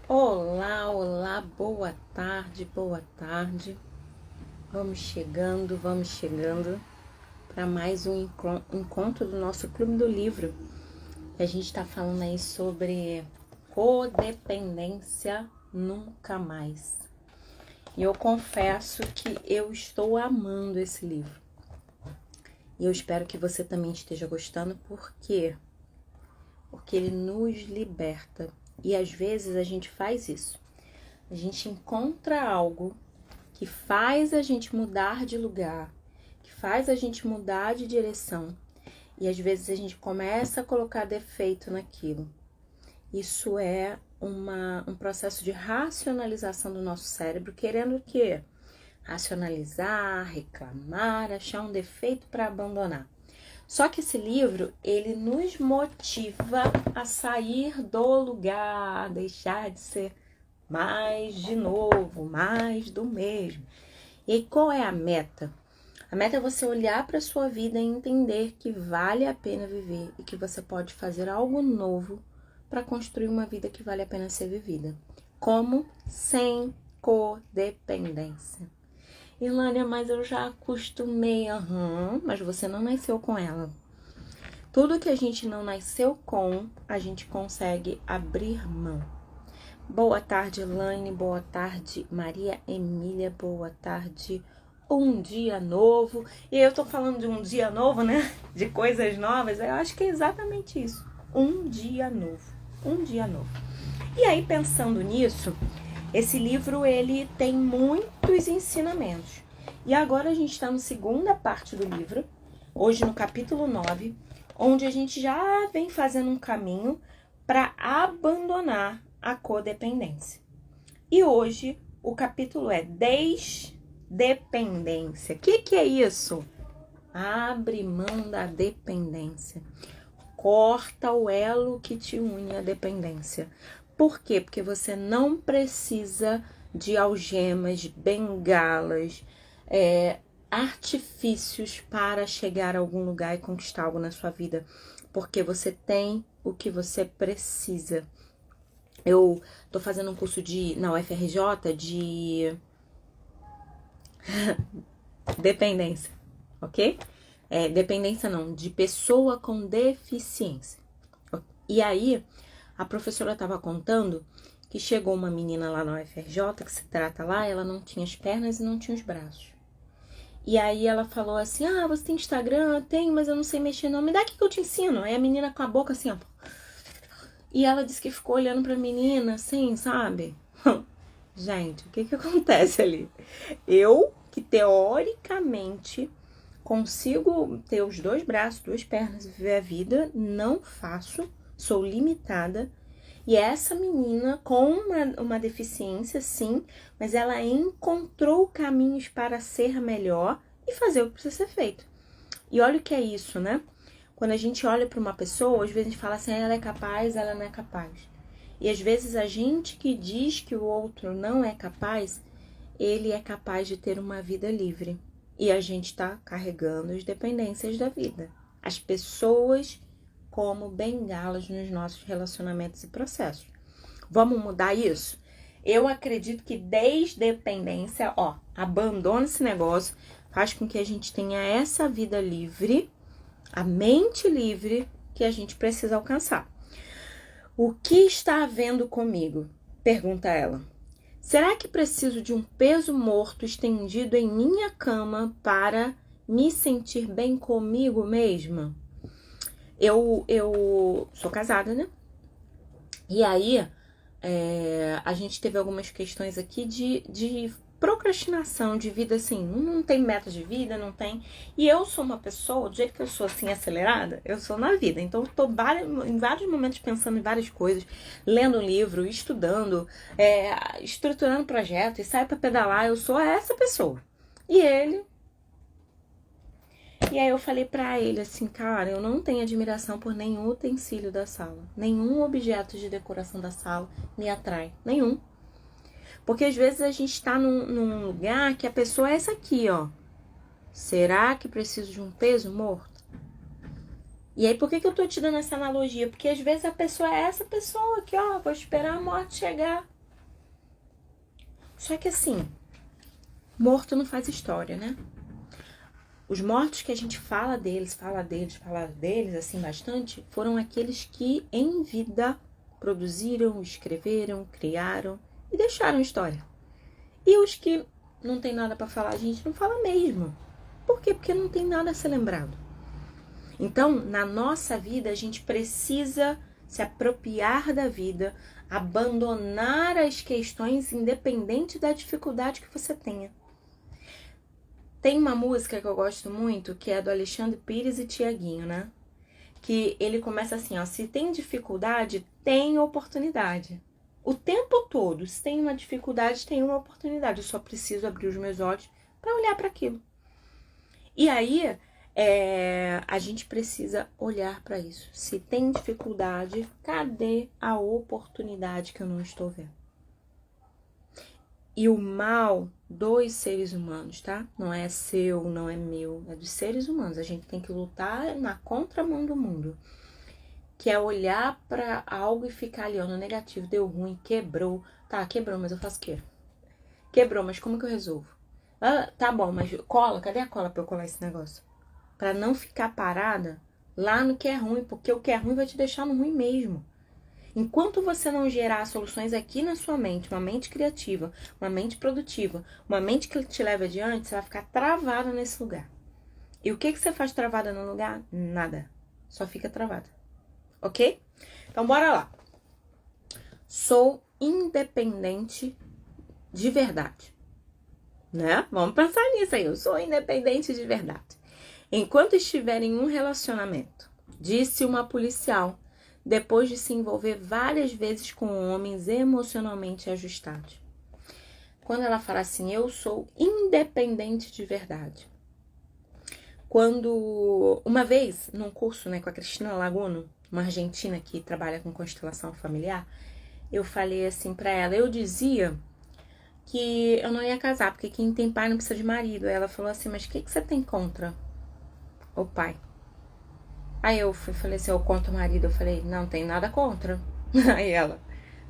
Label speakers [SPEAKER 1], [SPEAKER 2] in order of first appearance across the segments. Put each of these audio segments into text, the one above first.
[SPEAKER 1] Olá, olá, boa tarde, boa tarde. Vamos chegando para mais um encontro do nosso Clube do Livro. A gente está falando aí sobre codependência nunca mais. E eu confesso que eu estou amando esse livro. E eu espero que você também esteja gostando, porque ele nos liberta. E às vezes a gente faz isso. A gente encontra algo que faz a gente mudar de lugar, que faz a gente mudar de direção. E às vezes a gente começa a colocar defeito naquilo. Isso é um processo de racionalização do nosso cérebro, querendo o quê? Racionalizar, reclamar, achar um defeito para abandonar. Só que esse livro, ele nos motiva a sair do lugar, deixar de ser mais de novo, mais do mesmo. E aí, qual é a meta? A meta é você olhar para a sua vida e entender que vale a pena viver e que você pode fazer algo novo para construir uma vida que vale a pena ser vivida. Como? Sem codependência. Ilânia, mas eu já acostumei, mas você não nasceu com ela. Tudo que a gente não nasceu com, a gente consegue abrir mão. Boa tarde, Elaine, boa tarde, Maria Emília, boa tarde, um dia novo. E eu tô falando de um dia novo, né? De coisas novas, eu acho que é exatamente isso. Um dia novo, um dia novo. E aí, pensando nisso, esse livro, ele tem muitos ensinamentos. E agora a gente está na segunda parte do livro, hoje no capítulo 9, onde a gente já vem fazendo um caminho para abandonar a codependência. E hoje o capítulo é desdependência. O que é isso? Abre mão da dependência. Corta o elo que te une à dependência. Por quê? Porque você não precisa de algemas, bengalas, artifícios para chegar a algum lugar e conquistar algo na sua vida. Porque você tem o que você precisa. Eu tô fazendo um curso na UFRJ de dependência, ok? Dependência não, de pessoa com deficiência. E aí, a professora estava contando que chegou uma menina lá na UFRJ, que se trata lá, ela não tinha as pernas e não tinha os braços. E aí ela falou assim, você tem Instagram? Tenho, mas eu não sei mexer não. Me dá aqui que eu te ensino. Aí a menina com a boca assim, ó. E ela disse que ficou olhando pra menina assim, sabe? Gente, o que acontece ali? Eu, que teoricamente consigo ter os dois braços, duas pernas e viver a vida, não faço, sou limitada. E essa menina com uma deficiência, sim, mas ela encontrou caminhos para ser melhor e fazer o que precisa ser feito. E olha o que é isso, né? Quando a gente olha para uma pessoa, às vezes a gente fala assim, ela é capaz, ela não é capaz. E às vezes a gente que diz que o outro não é capaz, ele é capaz de ter uma vida livre. E a gente está carregando as dependências da vida. As pessoas como bengalas nos nossos relacionamentos e processos. Vamos mudar isso? Eu acredito que desdependência, abandona esse negócio, faz com que a gente tenha essa vida livre, a mente livre que a gente precisa alcançar. O que está havendo comigo? Pergunta ela. Será que preciso de um peso morto estendido em minha cama para me sentir bem comigo mesma? Eu sou casada, né? E aí, a gente teve algumas questões aqui de procrastinação de vida, assim, não tem meta de vida, não tem. E eu sou uma pessoa, do jeito que eu sou assim, acelerada, eu sou na vida. Então, eu tô em vários momentos pensando em várias coisas, lendo um livro, estudando, estruturando projeto, e saio pra pedalar, eu sou essa pessoa. E aí eu falei pra ele assim, cara, eu não tenho admiração por nenhum utensílio da sala. Nenhum objeto de decoração da sala me atrai. Nenhum. Porque às vezes a gente tá num lugar que a pessoa é essa aqui, ó. Será que preciso de um peso morto? E aí, por que eu tô te dando essa analogia? Porque às vezes a pessoa é essa pessoa aqui, ó. Vou esperar a morte chegar. Só que assim, morto não faz história, né? Os mortos que a gente fala deles, assim, bastante, foram aqueles que em vida produziram, escreveram, criaram e deixaram história. E os que não tem nada para falar, a gente não fala mesmo. Por quê? Porque não tem nada a ser lembrado. Então, na nossa vida, a gente precisa se apropriar da vida, abandonar as questões independente da dificuldade que você tenha. Tem uma música que eu gosto muito, que é do Alexandre Pires e Tiaguinho, né? Que ele começa assim, ó, se tem dificuldade, tem oportunidade. O tempo todo, se tem uma dificuldade, tem uma oportunidade. Eu só preciso abrir os meus olhos para olhar para aquilo. E aí, a gente precisa olhar para isso. Se tem dificuldade, cadê a oportunidade que eu não estou vendo? E o mal dos seres humanos, tá? Não é seu, não é meu, é dos seres humanos. A gente tem que lutar na contramão do mundo. Que é olhar para algo e ficar ali, ó, no negativo, deu ruim, quebrou. Tá, quebrou, mas eu faço o quê? Quebrou, mas como que eu resolvo? Ah, tá bom, mas cola, cadê a cola pra eu colar esse negócio? Pra não ficar parada lá no que é ruim, porque o que é ruim vai te deixar no ruim mesmo. Enquanto você não gerar soluções aqui na sua mente, uma mente criativa, uma mente produtiva, uma mente que te leva adiante, você vai ficar travada nesse lugar. E o que você faz travada no lugar? Nada. Só fica travada. Ok? Então, bora lá. Sou independente de verdade. Né? Vamos pensar nisso aí. Eu sou independente de verdade. Enquanto estiver em um relacionamento, disse uma policial, depois de se envolver várias vezes com homens emocionalmente ajustados. Quando ela fala assim, eu sou independente de verdade. Quando, uma vez, num curso, né, com a Cristina Laguno, uma argentina que trabalha com constelação familiar, eu falei assim pra ela, eu dizia que eu não ia casar, porque quem tem pai não precisa de marido. Aí ela falou assim, mas o que você tem contra o pai? Aí eu falei assim, eu contra o marido. Eu falei, não tem nada contra. Aí ela,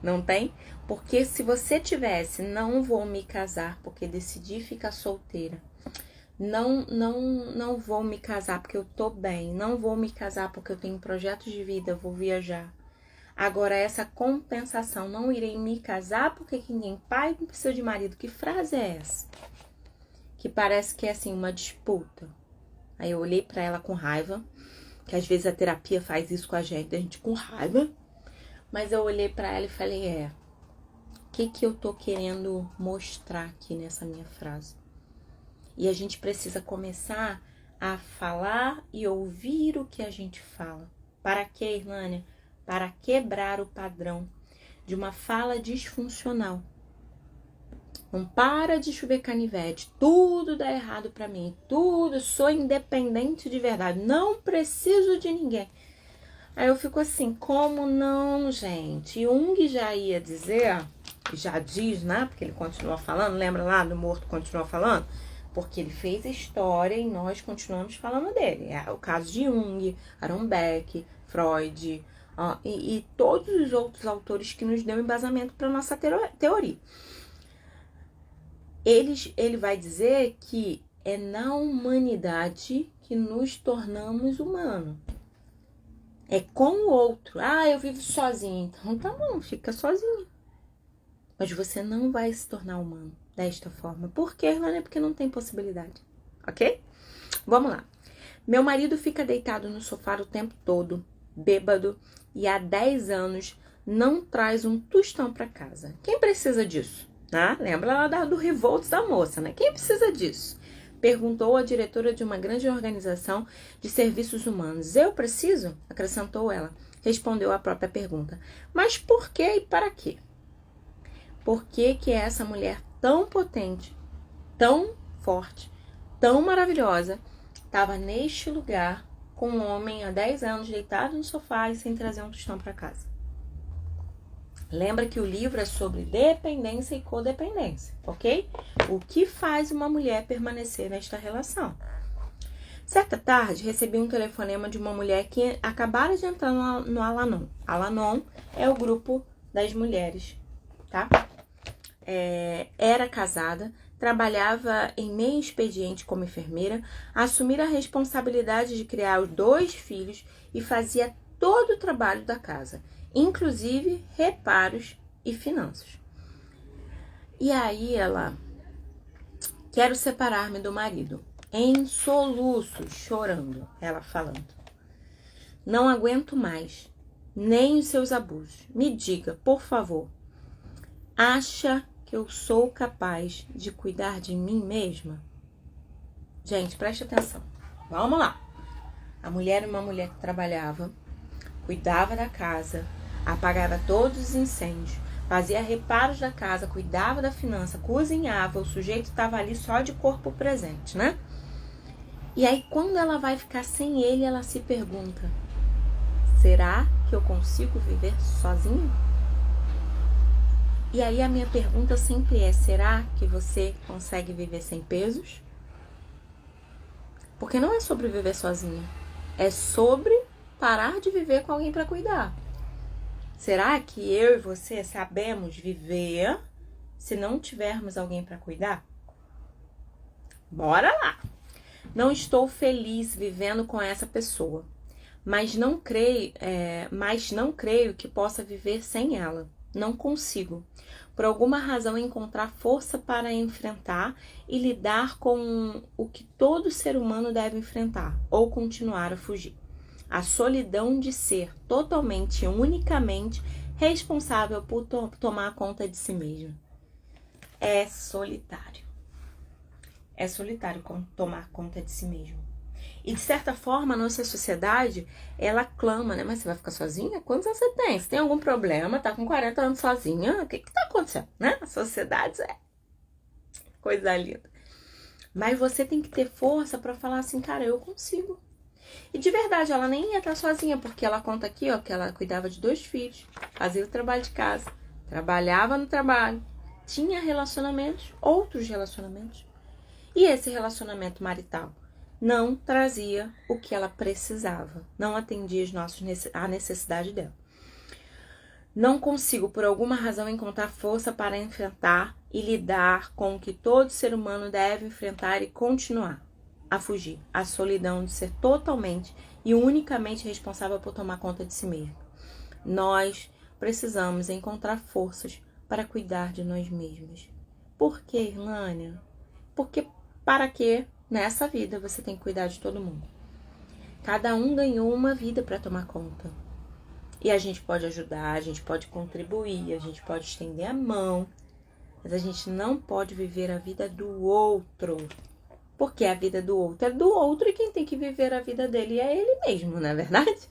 [SPEAKER 1] não tem? Porque se você tivesse, não vou me casar porque decidi ficar solteira. Não vou me casar porque eu tô bem. Não vou me casar porque eu tenho projetos de vida, eu vou viajar. Agora, essa compensação, não irei me casar porque quem tem pai não precisa de marido. Que frase é essa? Que parece que é assim, uma disputa. Aí eu olhei pra ela com raiva, que às vezes a terapia faz isso com a gente com raiva. Mas eu olhei pra ela e falei, o que eu tô querendo mostrar aqui nessa minha frase? E a gente precisa começar a falar e ouvir o que a gente fala. Para quê, Irlânia? Para quebrar o padrão de uma fala disfuncional. Não para de chover canivete, tudo dá errado pra mim, tudo, sou independente de verdade, não preciso de ninguém. Aí eu fico assim, como não, gente? Jung já ia dizer, já diz, né? Porque ele continua falando, lembra lá do morto continua falando? Porque ele fez história e nós continuamos falando dele. É o caso de Jung, Aaron Beck, Freud, e todos os outros autores que nos deu embasamento para nossa teoria. Ele vai dizer que é na humanidade que nos tornamos humanos. É com o outro. Eu vivo sozinho. Então tá bom, fica sozinho. Mas você não vai se tornar humano desta forma. Por quê, Irlânia? Porque não tem possibilidade. Ok? Vamos lá. Meu marido fica deitado no sofá o tempo todo, bêbado, e há 10 anos não traz um tostão para casa. Quem precisa disso? Lembra lá do revolto da moça, né? Quem precisa disso? Perguntou a diretora de uma grande organização de serviços humanos. Eu preciso? Acrescentou ela. Respondeu a própria pergunta. Mas por que e para quê? Por que é essa mulher tão potente, tão forte, tão maravilhosa, estava neste lugar com um homem há 10 anos deitado no sofá e sem trazer um tostão para casa? Lembra que o livro é sobre dependência e codependência, ok? O que faz uma mulher permanecer nesta relação? Certa tarde, recebi um telefonema de uma mulher que acabara de entrar no Al-Anon. Al-Anon é o grupo das mulheres, tá? era casada, trabalhava em meio expediente como enfermeira, assumira a responsabilidade de criar os 2 filhos e fazia todo o trabalho da casa, inclusive reparos e finanças. E aí ela: quero separar-me do marido. Em soluços, chorando, ela falando: não aguento mais, nem os seus abusos. Me diga, por favor, acha que eu sou capaz de cuidar de mim mesma? Gente, preste atenção. Vamos lá. A mulher era uma mulher que trabalhava, cuidava da casa, apagava todos os incêndios, fazia reparos da casa, cuidava da finança, cozinhava. O sujeito estava ali só de corpo presente, né? E aí, quando ela vai ficar sem ele, ela se pergunta: será que eu consigo viver sozinha? E aí a minha pergunta sempre é: será que você consegue viver sem pesos? Porque não é sobre viver sozinha, é sobre parar de viver com alguém para cuidar. Será que eu e você sabemos viver se não tivermos alguém para cuidar? Bora lá! Não estou feliz vivendo com essa pessoa, mas não creio que possa viver sem ela. Não consigo, por alguma razão, encontrar força para enfrentar e lidar com o que todo ser humano deve enfrentar ou continuar a fugir. A solidão de ser totalmente e unicamente responsável por tomar conta de si mesmo. É solitário. É solitário tomar conta de si mesmo. E, de certa forma, a nossa sociedade, ela clama, né? Mas você vai ficar sozinha? Quantos anos você tem? Você tem algum problema? Tá com 40 anos sozinha? O que tá acontecendo, né? A sociedade é coisa linda. Mas você tem que ter força pra falar assim: cara, eu consigo. E, de verdade, ela nem ia estar sozinha, porque ela conta aqui, ó, que ela cuidava de 2 filhos, fazia o trabalho de casa, trabalhava no trabalho, tinha relacionamentos, outros relacionamentos. E esse relacionamento marital não trazia o que ela precisava, não atendia a necessidade dela. Não consigo, por alguma razão, encontrar força para enfrentar e lidar com o que todo ser humano deve enfrentar e continuar a fugir, a solidão de ser totalmente e unicamente responsável por tomar conta de si mesmo. Nós precisamos encontrar forças para cuidar de nós mesmos. Por que, Irlânia? Porque para que nessa vida você tem que cuidar de todo mundo? Cada um ganhou uma vida para tomar conta. E a gente pode ajudar, a gente pode contribuir, a gente pode estender a mão, mas a gente não pode viver a vida do outro. Porque a vida do outro é do outro e quem tem que viver a vida dele é ele mesmo, não é verdade?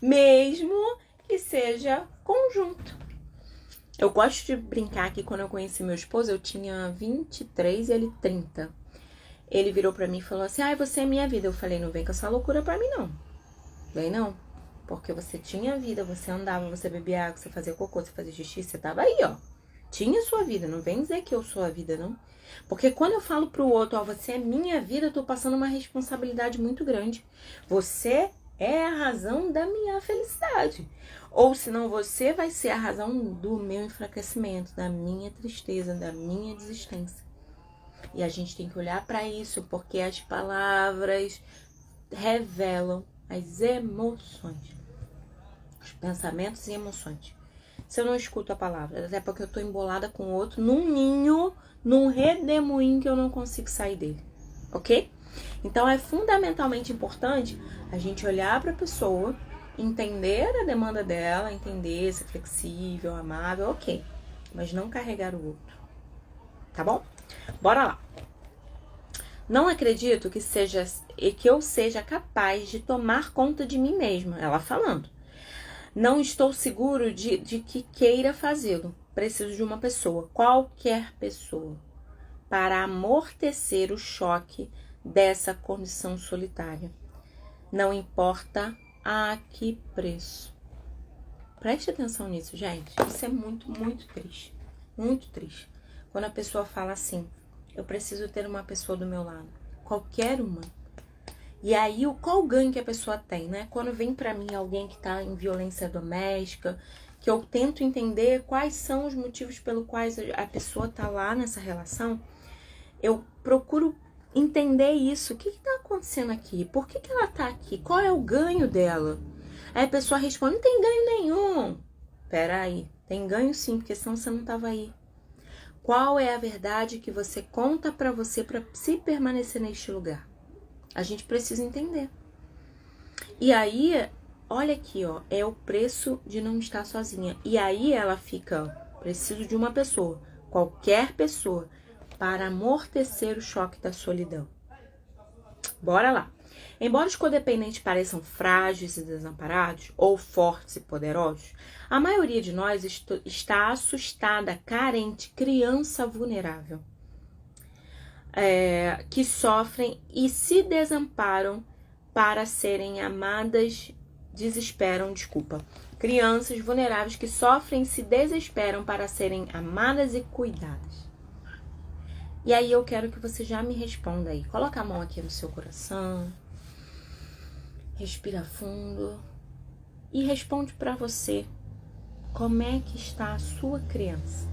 [SPEAKER 1] Mesmo que seja conjunto. Eu gosto de brincar que quando eu conheci meu esposo, eu tinha 23 e ele 30. Ele virou pra mim e falou assim: ai, você é minha vida. Eu falei: não vem com essa loucura pra mim, não. Vem não. Porque você tinha vida, você andava, você bebia água, você fazia cocô, você fazia xixi, você tava aí, ó. Tinha sua vida, não vem dizer que eu sou a vida, não. Porque quando eu falo pro outro: ó, você é minha vida, eu tô passando uma responsabilidade muito grande. Você é a razão da minha felicidade. Ou senão você vai ser a razão do meu enfraquecimento, da minha tristeza, da minha desistência. E a gente tem que olhar para isso, porque as palavras revelam as emoções, os pensamentos e emoções. Se eu não escuto a palavra, até porque eu tô embolada com o outro num ninho, num redemoinho que eu não consigo sair dele, ok? Então é fundamentalmente importante a gente olhar para a pessoa, entender a demanda dela, entender, ser flexível, amável, ok, mas não carregar o outro, tá bom? Bora lá. Não acredito que eu seja capaz de tomar conta de mim mesma, ela falando. Não estou seguro de que queira fazê-lo. Preciso de uma pessoa, qualquer pessoa, para amortecer o choque dessa condição solitária. Não importa a que preço. Preste atenção nisso, gente. Isso é muito, muito triste. Muito triste. Quando a pessoa fala assim: eu preciso ter uma pessoa do meu lado. Qualquer uma. E aí, qual o ganho que a pessoa tem, né? Quando vem pra mim alguém que tá em violência doméstica, que eu tento entender quais são os motivos pelos quais a pessoa tá lá nessa relação, eu procuro entender isso. O que tá acontecendo aqui? Por que ela tá aqui? Qual é o ganho dela? Aí a pessoa responde, não tem ganho nenhum. Peraí, tem ganho sim, porque senão você não tava aí. Qual é a verdade que você conta pra você para se permanecer neste lugar? A gente precisa entender. E aí, olha aqui, ó, é o preço de não estar sozinha. E aí ela fica, ó, preciso de uma pessoa, qualquer pessoa, para amortecer o choque da solidão. Bora lá. Embora os codependentes pareçam frágeis e desamparados, ou fortes e poderosos, a maioria de nós está assustada, carente, criança vulnerável, que sofrem e se desamparam para serem amadas, crianças vulneráveis que sofrem e se desesperam para serem amadas e cuidadas. E aí eu quero que você já me responda aí. Coloca a mão aqui no seu coração. Respira fundo. E responde para você. Como é que está a sua criança?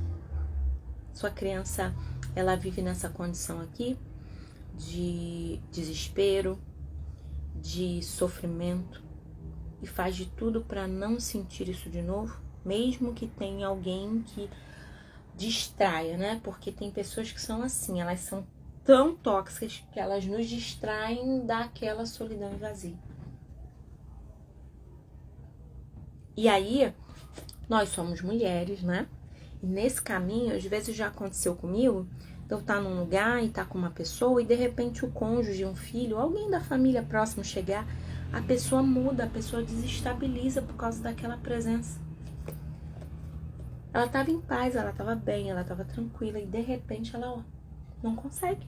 [SPEAKER 1] Sua criança, ela vive nessa condição aqui de desespero, de sofrimento e faz de tudo para não sentir isso de novo, mesmo que tenha alguém que distraia, né? Porque tem pessoas que são assim, elas são tão tóxicas que elas nos distraem daquela solidão e vazio. E aí, nós somos mulheres, né? E nesse caminho, às vezes já aconteceu comigo, eu tá num lugar e tá com uma pessoa e de repente o cônjuge, um filho, alguém da família próximo chegar, a pessoa muda, a pessoa desestabiliza por causa daquela presença. Ela estava em paz, ela estava bem, ela estava tranquila e de repente ela não consegue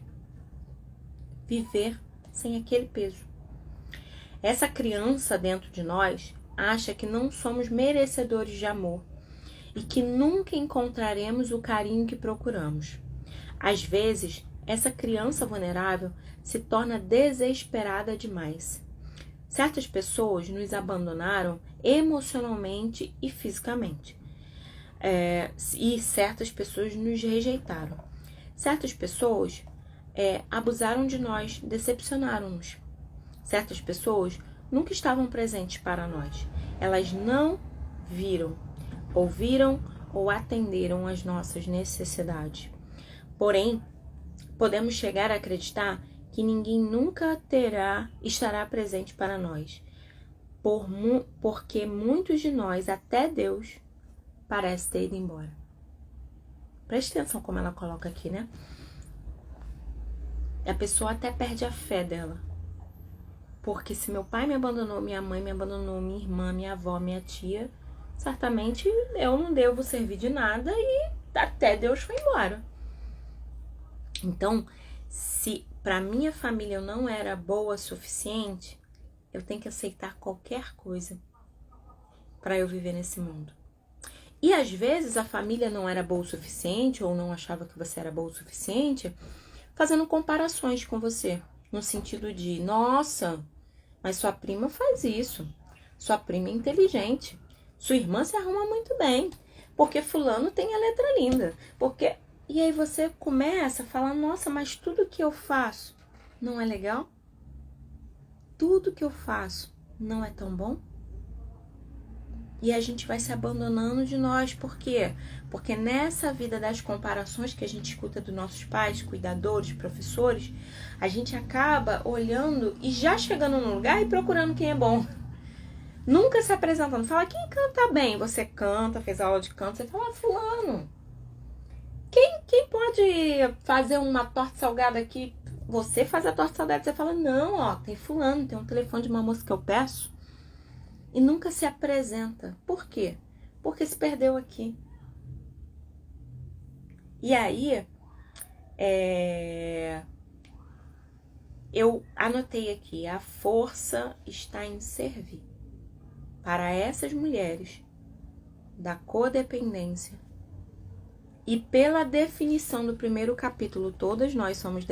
[SPEAKER 1] viver sem aquele peso. Essa criança dentro de nós acha que não somos merecedores de amor e que nunca encontraremos o carinho que procuramos. Às vezes, essa criança vulnerável se torna desesperada demais. Certas pessoas nos abandonaram emocionalmente e fisicamente. E certas pessoas nos rejeitaram. Certas pessoas abusaram de nós, decepcionaram-nos. Certas pessoas nunca estavam presentes para nós. Elas não viram, ouviram ou atenderam às nossas necessidades. Porém, podemos chegar a acreditar que ninguém nunca estará presente para nós, porque muitos de nós, até Deus, parece ter ido embora. Preste atenção como ela coloca aqui, né? A pessoa até perde a fé dela. Porque se meu pai me abandonou, minha mãe me abandonou, minha irmã, minha avó, minha tia, certamente eu não devo servir de nada e até Deus foi embora. Então, se para minha família eu não era boa o suficiente, eu tenho que aceitar qualquer coisa para eu viver nesse mundo. E às vezes a família não era boa o suficiente ou não achava que você era boa o suficiente, fazendo comparações com você, no sentido de, nossa, mas sua prima faz isso, sua prima é inteligente, sua irmã se arruma muito bem, porque fulano tem a letra linda, porque... E aí você começa a falar, nossa, mas tudo que eu faço não é legal? Tudo que eu faço não é tão bom? E a gente vai se abandonando de nós. Por quê? Porque nessa vida das comparações que a gente escuta dos nossos pais, cuidadores, professores, a gente acaba olhando e já chegando num lugar e procurando quem é bom. Nunca se apresentando. Fala, quem canta bem? Você canta, fez aula de canto, você fala, fulano. Quem pode fazer uma torta salgada aqui? Você faz a torta salgada, você fala, não, ó, tem fulano, tem um telefone de uma moça que eu peço. E nunca se apresenta. Por quê? Porque se perdeu aqui. E aí, eu anotei aqui, a força está em servir. Para essas mulheres da codependência, e pela definição do primeiro capítulo, todas nós somos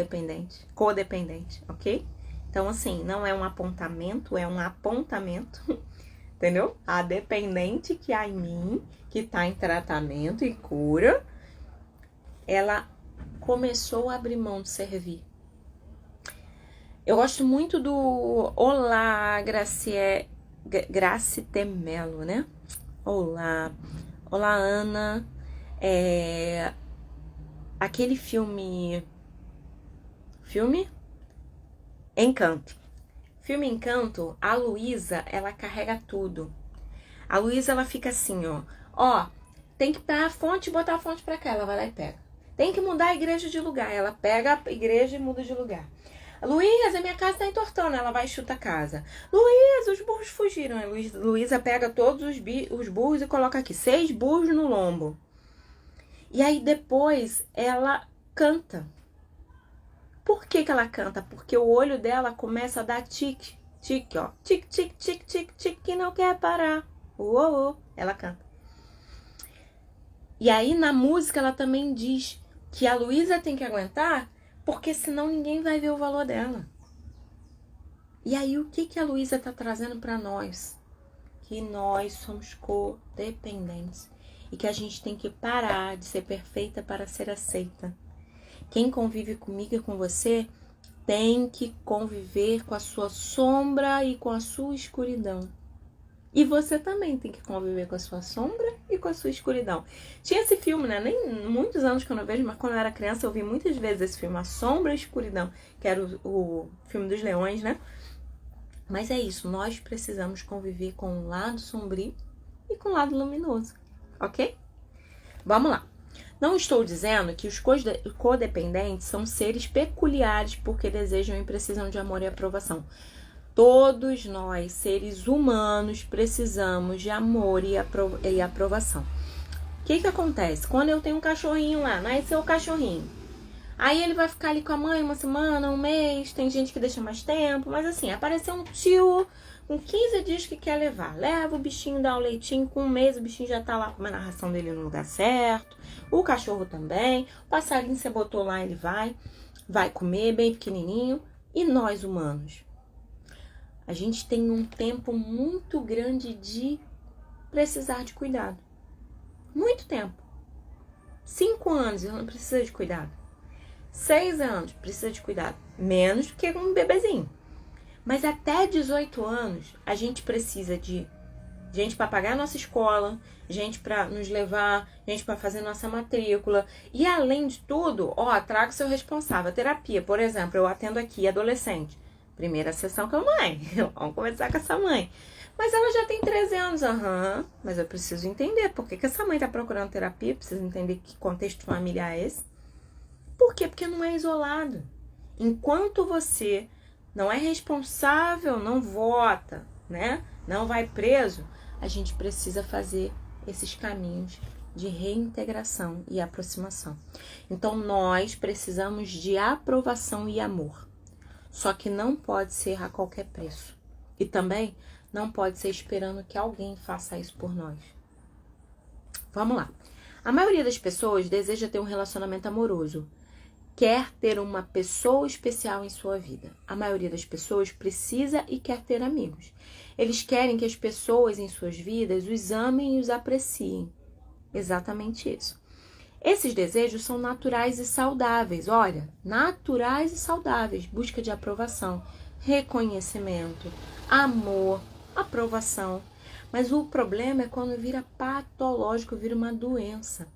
[SPEAKER 1] codependentes, ok? Então, assim, não é um apontamento, é um apontamento. entendeu? A dependente que há em mim, que tá em tratamento e cura, ela começou a abrir mão de servir. Eu gosto muito do Olá, Graci Temelo, né? Olá, Ana. Aquele filme Encanto. Filme Encanto, a Luísa, ela carrega tudo. A Luísa, ela fica assim, ó, tem que dar a fonte e botar a fonte pra cá, ela vai lá e pega. Tem que mudar a igreja de lugar, ela pega a igreja e muda de lugar. Luísa, minha casa tá entortando, ela vai e chuta a casa. Luísa, os burros fugiram. Luísa pega todos os burros e coloca aqui, 6 burros no lombo. E aí depois ela canta. Por que ela canta? Porque o olho dela começa a dar tique, tique, ó. Tique, tique, tique, tique, tique, que não quer parar. Uou, ela canta. E aí na música ela também diz que a Luísa tem que aguentar, porque senão ninguém vai ver o valor dela. E aí o que a Luísa tá trazendo para nós? Que nós somos codependentes. E que a gente tem que parar de ser perfeita para ser aceita. Quem convive comigo e com você tem que conviver com a sua sombra e com a sua escuridão. E você também tem que conviver com a sua sombra e com a sua escuridão. Tinha esse filme, né? Nem muitos anos que eu não vejo, mas quando eu era criança eu vi muitas vezes esse filme, A Sombra e a Escuridão, que era o filme dos leões, né? Mas é isso, nós precisamos conviver com o lado sombrio e com o lado luminoso, ok? Vamos lá. Não estou dizendo que os codependentes são seres peculiares porque desejam e precisam de amor e aprovação. Todos nós, seres humanos, precisamos de amor e aprovação. O que acontece? Quando eu tenho um cachorrinho lá, nasceu o cachorrinho. Aí ele vai ficar ali com a mãe uma semana, um mês, tem gente que deixa mais tempo, mas assim, apareceu um tio com 15 dias que quer levar. Leva o bichinho, dá o leitinho, com um mês o bichinho já tá lá comendo a ração dele no lugar certo. O cachorro também, o passarinho você botou lá, ele vai comer bem pequenininho. E nós humanos? A gente tem um tempo muito grande de precisar de cuidado. Muito tempo. 5 anos, eu não preciso de cuidado. 6 anos, precisa de cuidado. Menos do que um bebezinho. Mas até 18 anos, a gente precisa de gente para pagar a nossa escola, gente para nos levar, gente para fazer nossa matrícula. E além de tudo, traga o seu responsável. A terapia, por exemplo, eu atendo aqui adolescente. Primeira sessão com a mãe. Vamos conversar com essa mãe. Mas ela já tem 13 anos. Mas eu preciso entender por que essa mãe tá procurando terapia. Preciso entender que contexto familiar é esse. Por quê? Porque não é isolado. Enquanto você não é responsável, não vota, né? Não vai preso, a gente precisa fazer esses caminhos de reintegração e aproximação. Então, nós precisamos de aprovação e amor. Só que não pode ser a qualquer preço. E também não pode ser esperando que alguém faça isso por nós. Vamos lá. A maioria das pessoas deseja ter um relacionamento amoroso. Quer ter uma pessoa especial em sua vida. A maioria das pessoas precisa e quer ter amigos. Eles querem que as pessoas em suas vidas os amem e os apreciem. Exatamente isso. Esses desejos são naturais e saudáveis. Olha, naturais e saudáveis. Busca de aprovação, reconhecimento, amor, aprovação. Mas o problema é quando vira patológico, vira uma doença.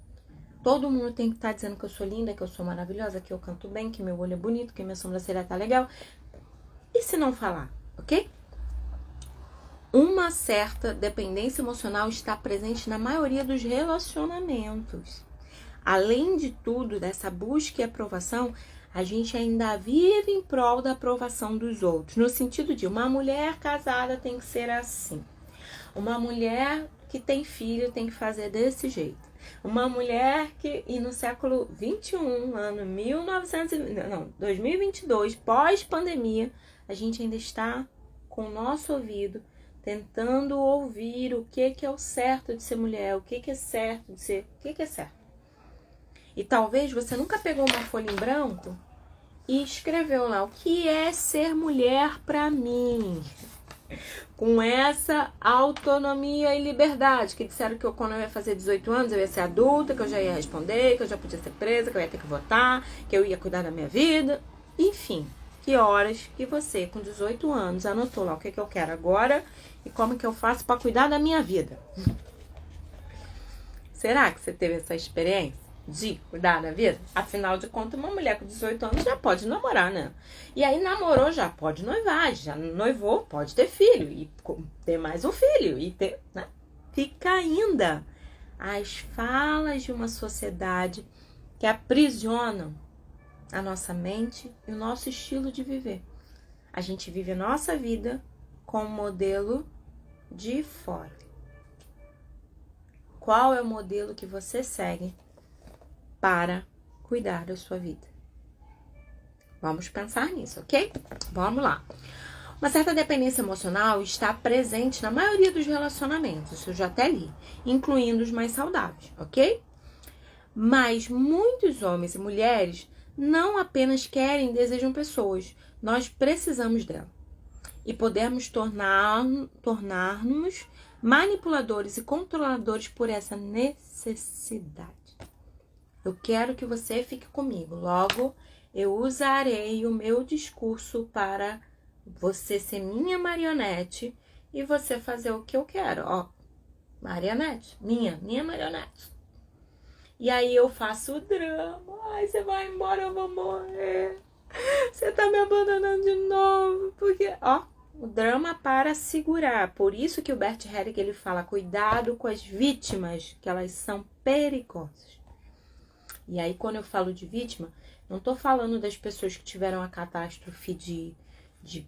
[SPEAKER 1] Todo mundo tem que estar dizendo que eu sou linda, que eu sou maravilhosa, que eu canto bem, que meu olho é bonito, que minha sobrancelha tá legal. E se não falar, ok? Uma certa dependência emocional está presente na maioria dos relacionamentos. Além de tudo, dessa busca e aprovação, a gente ainda vive em prol da aprovação dos outros. No sentido de uma mulher casada tem que ser assim. Uma mulher que tem filho tem que fazer desse jeito. Uma mulher que, e no século 21, ano 2022, pós-pandemia, a gente ainda está com o nosso ouvido tentando ouvir o que é o certo de ser mulher, o que é certo de ser, o que é certo. E talvez você nunca pegou uma folha em branco e escreveu lá, o que é ser mulher pra mim? Com essa autonomia e liberdade, que disseram que quando eu ia fazer 18 anos, eu ia ser adulta, que eu já ia responder, que eu já podia ser presa, que eu ia ter que votar, que eu ia cuidar da minha vida. Enfim, que horas que você, com 18 anos, anotou lá o que eu quero agora e como que eu faço para cuidar da minha vida. Será que você teve essa experiência de cuidar da vida? Afinal de contas, uma mulher com 18 anos já pode namorar, né? E aí namorou, já pode noivar, já noivou, pode ter filho, e ter mais um filho, e ter, né? Fica ainda as falas de uma sociedade que aprisionam a nossa mente e o nosso estilo de viver. A gente vive a nossa vida com um modelo de fora. Qual é o modelo que você segue para cuidar da sua vida? Vamos pensar nisso, ok? Vamos lá. Uma certa dependência emocional está presente na maioria dos relacionamentos, isso eu já até li, incluindo os mais saudáveis, ok? Mas muitos homens e mulheres não apenas querem e desejam pessoas, nós precisamos dela. E podemos tornar-nos manipuladores e controladores por essa necessidade. Eu quero que você fique comigo. Logo, eu usarei o meu discurso para você ser minha marionete e você fazer o que eu quero. Ó, marionete, minha marionete. E aí eu faço o drama. Ai, você vai embora, eu vou morrer. Você tá me abandonando de novo. Porque, ó, o drama para segurar. Por isso que o Bert Hellinger, ele fala, cuidado com as vítimas, que elas são perigosas. E aí, quando eu falo de vítima, não tô falando das pessoas que tiveram a catástrofe de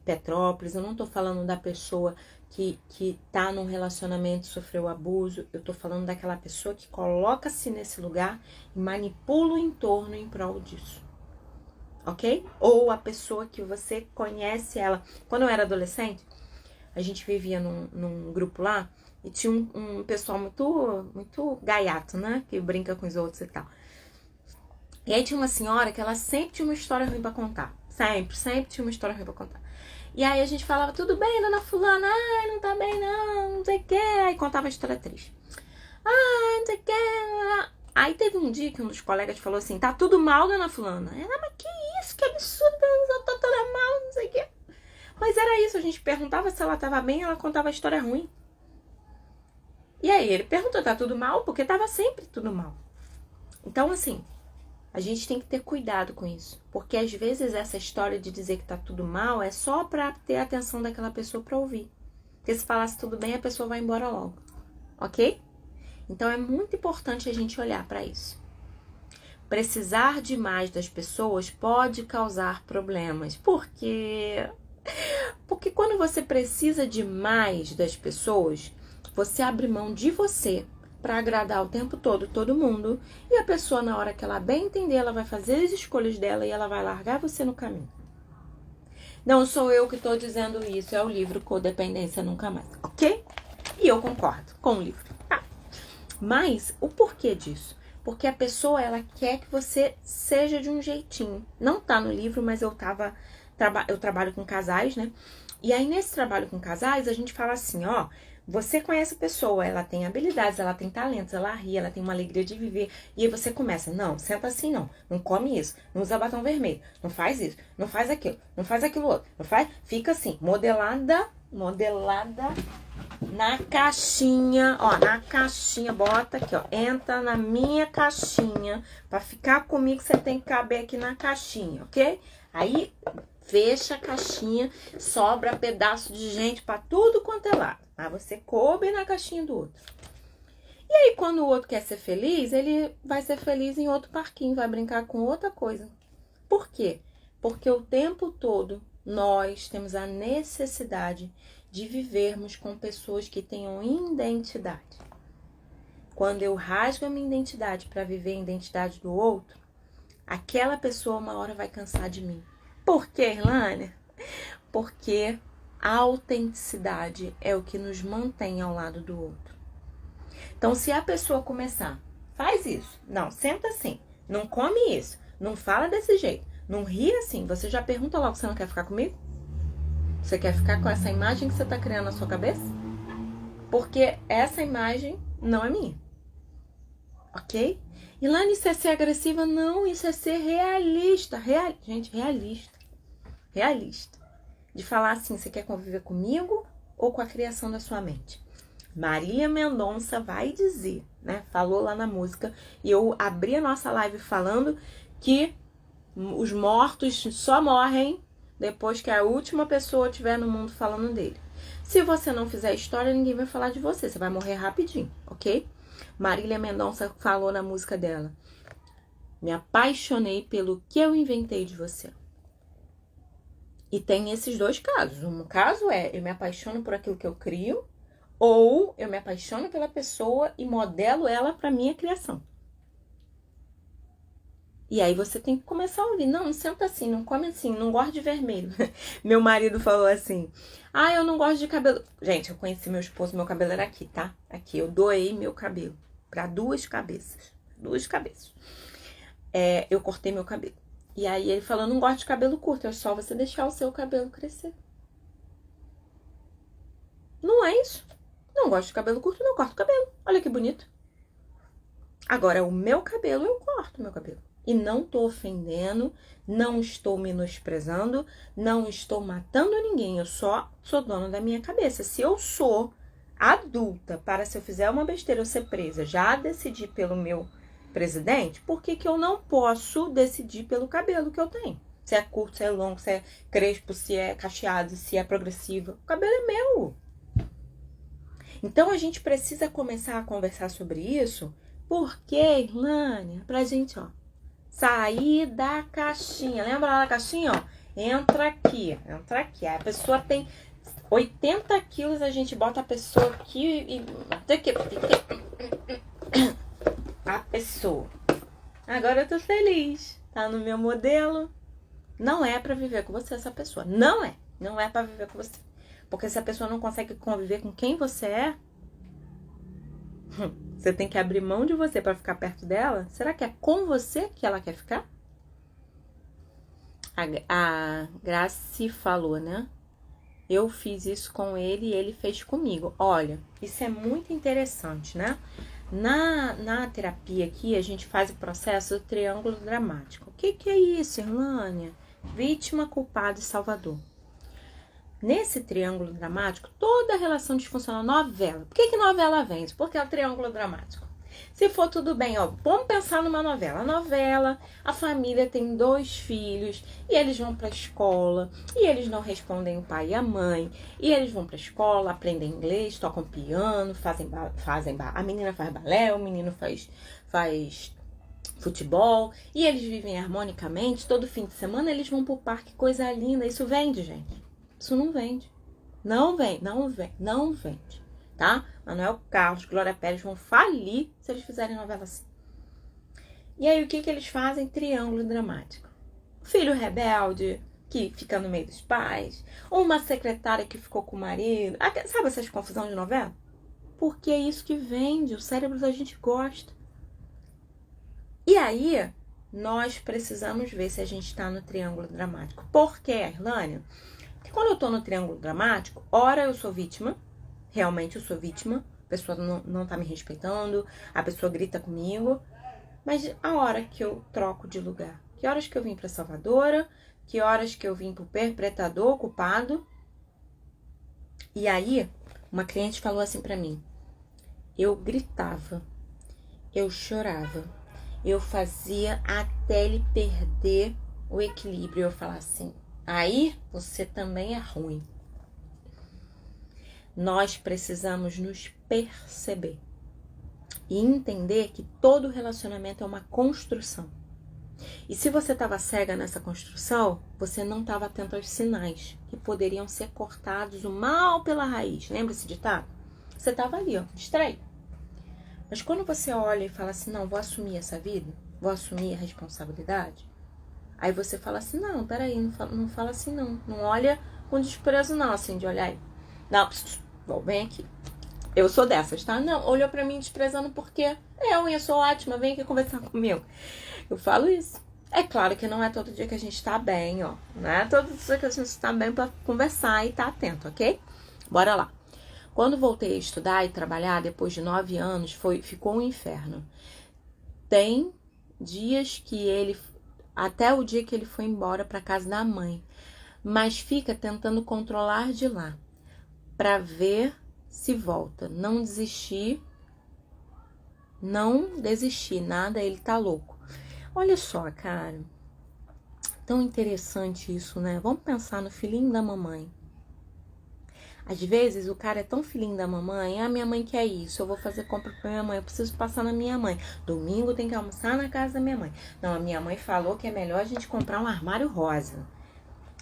[SPEAKER 1] Petrópolis, eu não tô falando da pessoa que tá num relacionamento e sofreu abuso, eu tô falando daquela pessoa que coloca-se nesse lugar e manipula o entorno em prol disso. Ok? Ou a pessoa que você conhece ela. Quando eu era adolescente, a gente vivia num grupo lá e tinha um pessoal muito gaiato, né? Que brinca com os outros e tal. E aí tinha uma senhora que ela sempre tinha uma história ruim pra contar. Sempre tinha uma história ruim pra contar. E aí a gente falava, tudo bem, dona fulana? Ai, não tá bem não sei o que. Aí contava a história triste. Ai, não sei o que. Aí teve um dia que um dos colegas falou assim, tá tudo mal, dona fulana? Ela, mas que isso, que absurdo, eu tô toda mal, não sei o que. Mas era isso, a gente perguntava se ela tava bem, ela contava a história ruim. E aí ele perguntou, tá tudo mal? Porque tava sempre tudo mal. Então assim, a gente tem que ter cuidado com isso. Porque às vezes essa história de dizer que tá tudo mal é só pra ter a atenção daquela pessoa pra ouvir. Porque se falasse tudo bem, a pessoa vai embora logo. Ok? Então é muito importante a gente olhar para isso. Precisar demais das pessoas pode causar problemas. Por quê? Porque quando você precisa demais das pessoas, você abre mão de você para agradar o tempo todo mundo. E a pessoa, na hora que ela bem entender, ela vai fazer as escolhas dela e ela vai largar você no caminho. Não sou eu que estou dizendo isso, é o livro Codependência Nunca Mais, ok? E eu concordo com o livro. Mas o porquê disso? Porque a pessoa, ela quer que você seja de um jeitinho. Não tá no livro, mas eu trabalho com casais, né? E aí, nesse trabalho com casais, a gente fala assim, ó, você conhece a pessoa, ela tem habilidades, ela tem talentos, ela ri, ela tem uma alegria de viver. E aí você começa, não, senta assim não come isso, não usa batom vermelho, não faz isso, não faz aquilo, não faz aquilo outro, não faz, fica assim, modelada na caixinha, ó, na caixinha, bota aqui, ó, entra na minha caixinha, pra ficar comigo você tem que caber aqui na caixinha, ok? Aí, fecha a caixinha, sobra pedaço de gente pra tudo quanto é lado, mas você coube na caixinha do outro. E aí, quando o outro quer ser feliz, ele vai ser feliz em outro parquinho, vai brincar com outra coisa. Por quê? Porque o tempo todo nós temos a necessidade de vivermos com pessoas que tenham identidade. Quando eu rasgo a minha identidade para viver a identidade do outro, aquela pessoa uma hora vai cansar de mim. Por quê, Irlânia? Porque a autenticidade é o que nos mantém ao lado do outro. Então, se a pessoa começar, faz isso, não, senta assim, não come isso, não fala desse jeito, não ri assim, você já pergunta logo se você não quer ficar comigo? Você quer ficar com essa imagem que você tá criando na sua cabeça? Porque essa imagem não é minha. Ok? E lá nisso é ser agressiva? Não, isso é ser realista. Gente, realista. Realista. De falar assim, você quer conviver comigo ou com a criação da sua mente? Marília Mendonça vai dizer, né? Falou lá na música. E eu abri a nossa live falando que os mortos só morrem depois que a última pessoa estiver no mundo falando dele. Se você não fizer história, ninguém vai falar de você. Você vai morrer rapidinho, ok? Marília Mendonça falou na música dela: me apaixonei pelo que eu inventei de você. E tem esses dois casos. Um caso é, eu me apaixono por aquilo que eu crio, ou eu me apaixono pela pessoa e modelo ela para minha criação. E aí você tem que começar a ouvir. Não senta assim, não come assim, não gosto de vermelho. Meu marido falou assim: ah, eu não gosto de cabelo. Gente, eu conheci meu esposo, meu cabelo era aqui, tá? Aqui, eu doei meu cabelo para duas cabeças. Eu cortei meu cabelo. E aí ele falou: não gosto de cabelo curto, é só você deixar o seu cabelo crescer. Não é isso. Não gosto de cabelo curto, não corto o cabelo. Olha que bonito. Agora, o meu cabelo, eu corto meu cabelo. E não tô ofendendo, não estou menosprezando, não estou matando ninguém. Eu só sou dona da minha cabeça. Se eu sou adulta, para se eu fizer uma besteira eu ser presa, já decidi pelo meu presidente, por que eu não posso decidir pelo cabelo que eu tenho? Se é curto, se é longo, se é crespo, se é cacheado, se é progressivo. O cabelo é meu. Então, a gente precisa começar a conversar sobre isso, porque, Irlânia, pra gente, ó, sair da caixinha. Lembra lá da caixinha, ó? Entra aqui. Aí a pessoa tem 80 quilos, a gente bota a pessoa aqui e... A pessoa. Agora eu tô feliz. Tá no meu modelo. Não é pra viver com você essa pessoa. Não é pra viver com você. Porque se a pessoa não consegue conviver com quem você é, você tem que abrir mão de você pra ficar perto dela. Será que é com você que ela quer ficar? A Graci falou, né? Eu fiz isso com ele e ele fez comigo. Olha, isso é muito interessante, né? Na terapia aqui, a gente faz o processo do triângulo dramático. O que é isso, Irlânia? Vítima, culpado e salvador. Nesse triângulo dramático, toda relação disfuncional, novela. Por que novela vende? Porque é o triângulo dramático. Se for tudo bem, ó, vamos pensar numa novela. A novela, a família tem 2 filhos e eles vão para a escola e eles não respondem o pai e a mãe. E eles vão para a escola, aprendem inglês, tocam piano, a menina faz balé, o menino faz futebol e eles vivem harmonicamente. Todo fim de semana eles vão pro parque, coisa linda. Isso vende, gente. Isso não vende. Não vende. Tá? Manuel Carlos, Glória Pérez vão falir se eles fizerem novela assim. E aí, o que eles fazem? Triângulo dramático. Filho rebelde, que fica no meio dos pais. Uma secretária que ficou com o marido. Sabe essas confusões de novela? Porque é isso que vende. O cérebro da gente gosta. E aí, nós precisamos ver se a gente está no triângulo dramático. Por quê, Irlânia? Porque quando eu tô no triângulo dramático, ora eu sou vítima. Realmente eu sou vítima, a pessoa não tá me respeitando, a pessoa grita comigo. Mas a hora que eu troco de lugar? Que horas que eu vim pra salvadora? Que horas que eu vim pro perpetrador, culpado? E aí, uma cliente falou assim pra mim: eu gritava, eu chorava, eu fazia até ele perder o equilíbrio. Eu falava assim: aí você também é ruim. Nós precisamos nos perceber e entender que todo relacionamento é uma construção. E se você estava cega nessa construção, você não estava atento aos sinais que poderiam ser cortados o mal pela raiz. Lembra esse ditado? Você estava ali, ó, distraído. Mas quando você olha e fala assim: não, vou assumir essa vida, vou assumir a responsabilidade, aí você fala assim: não, peraí, não fala assim não. Não olha com desprezo não, assim, de olhar aí. Não, vem aqui. Eu sou dessas, tá? Não, olhou pra mim desprezando porque eu sou ótima, vem aqui conversar comigo. Eu falo isso. É claro que não é todo dia que a gente tá bem, ó. Não é todo dia que a gente tá bem pra conversar e tá atento, ok? Bora lá. Quando voltei a estudar e trabalhar, depois de 9 anos, ficou um inferno. Tem dias que ele... Até o dia que ele foi embora pra casa da mãe. Mas fica tentando controlar de lá. Pra ver se volta. Não desistir. Não desistir. Nada, ele tá louco. Olha só, cara. Tão interessante isso, né? Vamos pensar no filhinho da mamãe. Às vezes o cara é tão filhinho da mamãe, minha mãe quer isso, eu vou fazer compra pra minha mãe, eu preciso passar na minha mãe. Domingo tem que almoçar na casa da minha mãe. Não, a minha mãe falou que é melhor a gente comprar um armário rosa.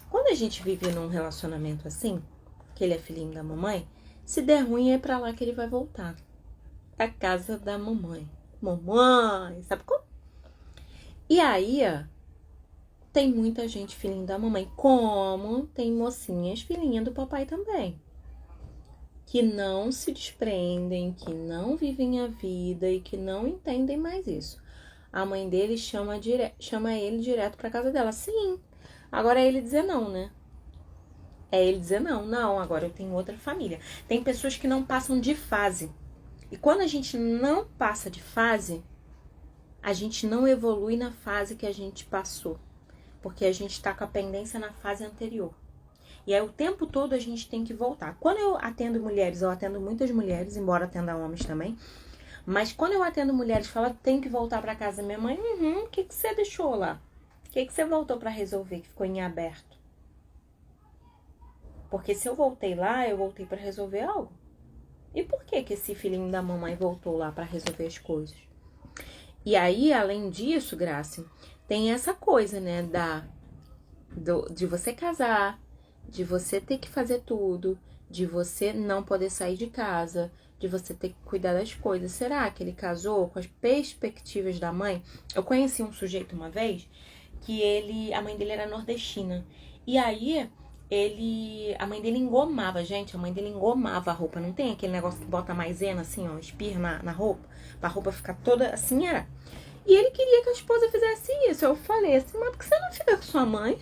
[SPEAKER 1] Quando a gente vive num relacionamento assim, que ele é filhinho da mamãe, se der ruim é pra lá que ele vai voltar. Pra casa da mamãe. Mamãe, sabe como? E aí, tem muita gente filhinha da mamãe, como tem mocinhas filhinha do papai também. Que não se desprendem, que não vivem a vida e que não entendem mais isso. A mãe dele chama ele direto pra casa dela. Sim, agora é ele dizer não, né? É ele dizer não, agora eu tenho outra família. Tem pessoas que não passam de fase. E quando a gente não passa de fase, a gente não evolui na fase que a gente passou. Porque a gente tá com a pendência na fase anterior. E aí o tempo todo a gente tem que voltar. Quando eu atendo mulheres, eu atendo muitas mulheres, embora atenda homens também. Mas quando eu atendo mulheres, fala, tem que voltar para casa da minha mãe. O que você deixou lá? O que você voltou para resolver que ficou em aberto? Porque se eu voltei lá, eu voltei para resolver algo. E por que esse filhinho da mamãe voltou lá para resolver as coisas? E aí, além disso, Graça, tem essa coisa, né, de você casar, de você ter que fazer tudo, de você não poder sair de casa, de você ter que cuidar das coisas. Será que ele casou com as perspectivas da mãe? Eu conheci um sujeito uma vez que a mãe dele era nordestina. E aí, a mãe dele engomava, gente, a mãe dele engomava a roupa. Não tem aquele negócio que bota maisena assim, ó, espirra na roupa, pra roupa ficar toda assim, era. E ele queria que a esposa fizesse isso. Eu falei assim, mas por que você não fica com sua mãe?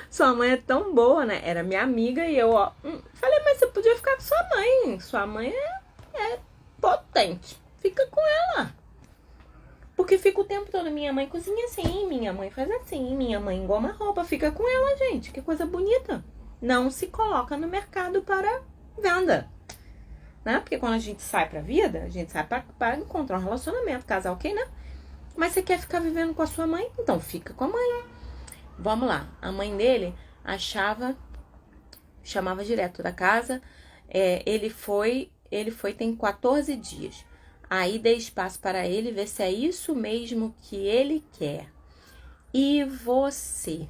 [SPEAKER 1] Sua mãe é tão boa, né? Era minha amiga e eu, falei, mas você podia ficar com sua mãe. Sua mãe é potente. Fica com ela. Porque fica o tempo todo, minha mãe cozinha assim, minha mãe faz assim, minha mãe engoma roupa. Fica com ela, gente. Que coisa bonita. Não se coloca no mercado para venda. Né? Porque quando a gente sai pra vida, a gente sai para encontrar um relacionamento, casal, ok, né? Mas você quer ficar vivendo com a sua mãe? Então fica com a mãe. Vamos lá. A mãe dele chamava direto da casa. Ele foi tem 14 dias. Aí dei espaço para ele ver se é isso mesmo que ele quer. E você?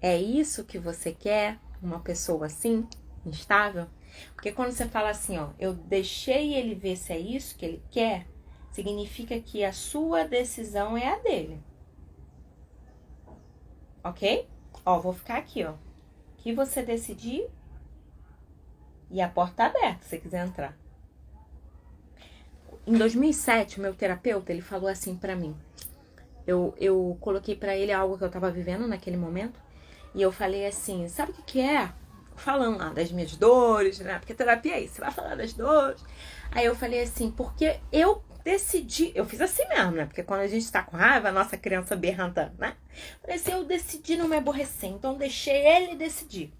[SPEAKER 1] É isso que você quer? Uma pessoa assim, instável? Porque quando você fala assim, ó, eu deixei ele ver se é isso que ele quer, significa que a sua decisão é a dele. Ok? Ó, vou ficar aqui, ó. O que você decidir e a porta tá aberta, se você quiser entrar. Em 2007, o meu terapeuta, ele falou assim pra mim. Eu coloquei pra ele algo que eu tava vivendo naquele momento. E eu falei assim, sabe o que é? Falando lá das minhas dores, né? Porque terapia é isso, você vai falar das dores. Aí eu falei assim, porque eu decidi, eu fiz assim mesmo, né? Porque quando a gente tá com raiva, a nossa criança berranta, né? Falei assim, eu decidi não me aborrecer, então deixei ele decidir.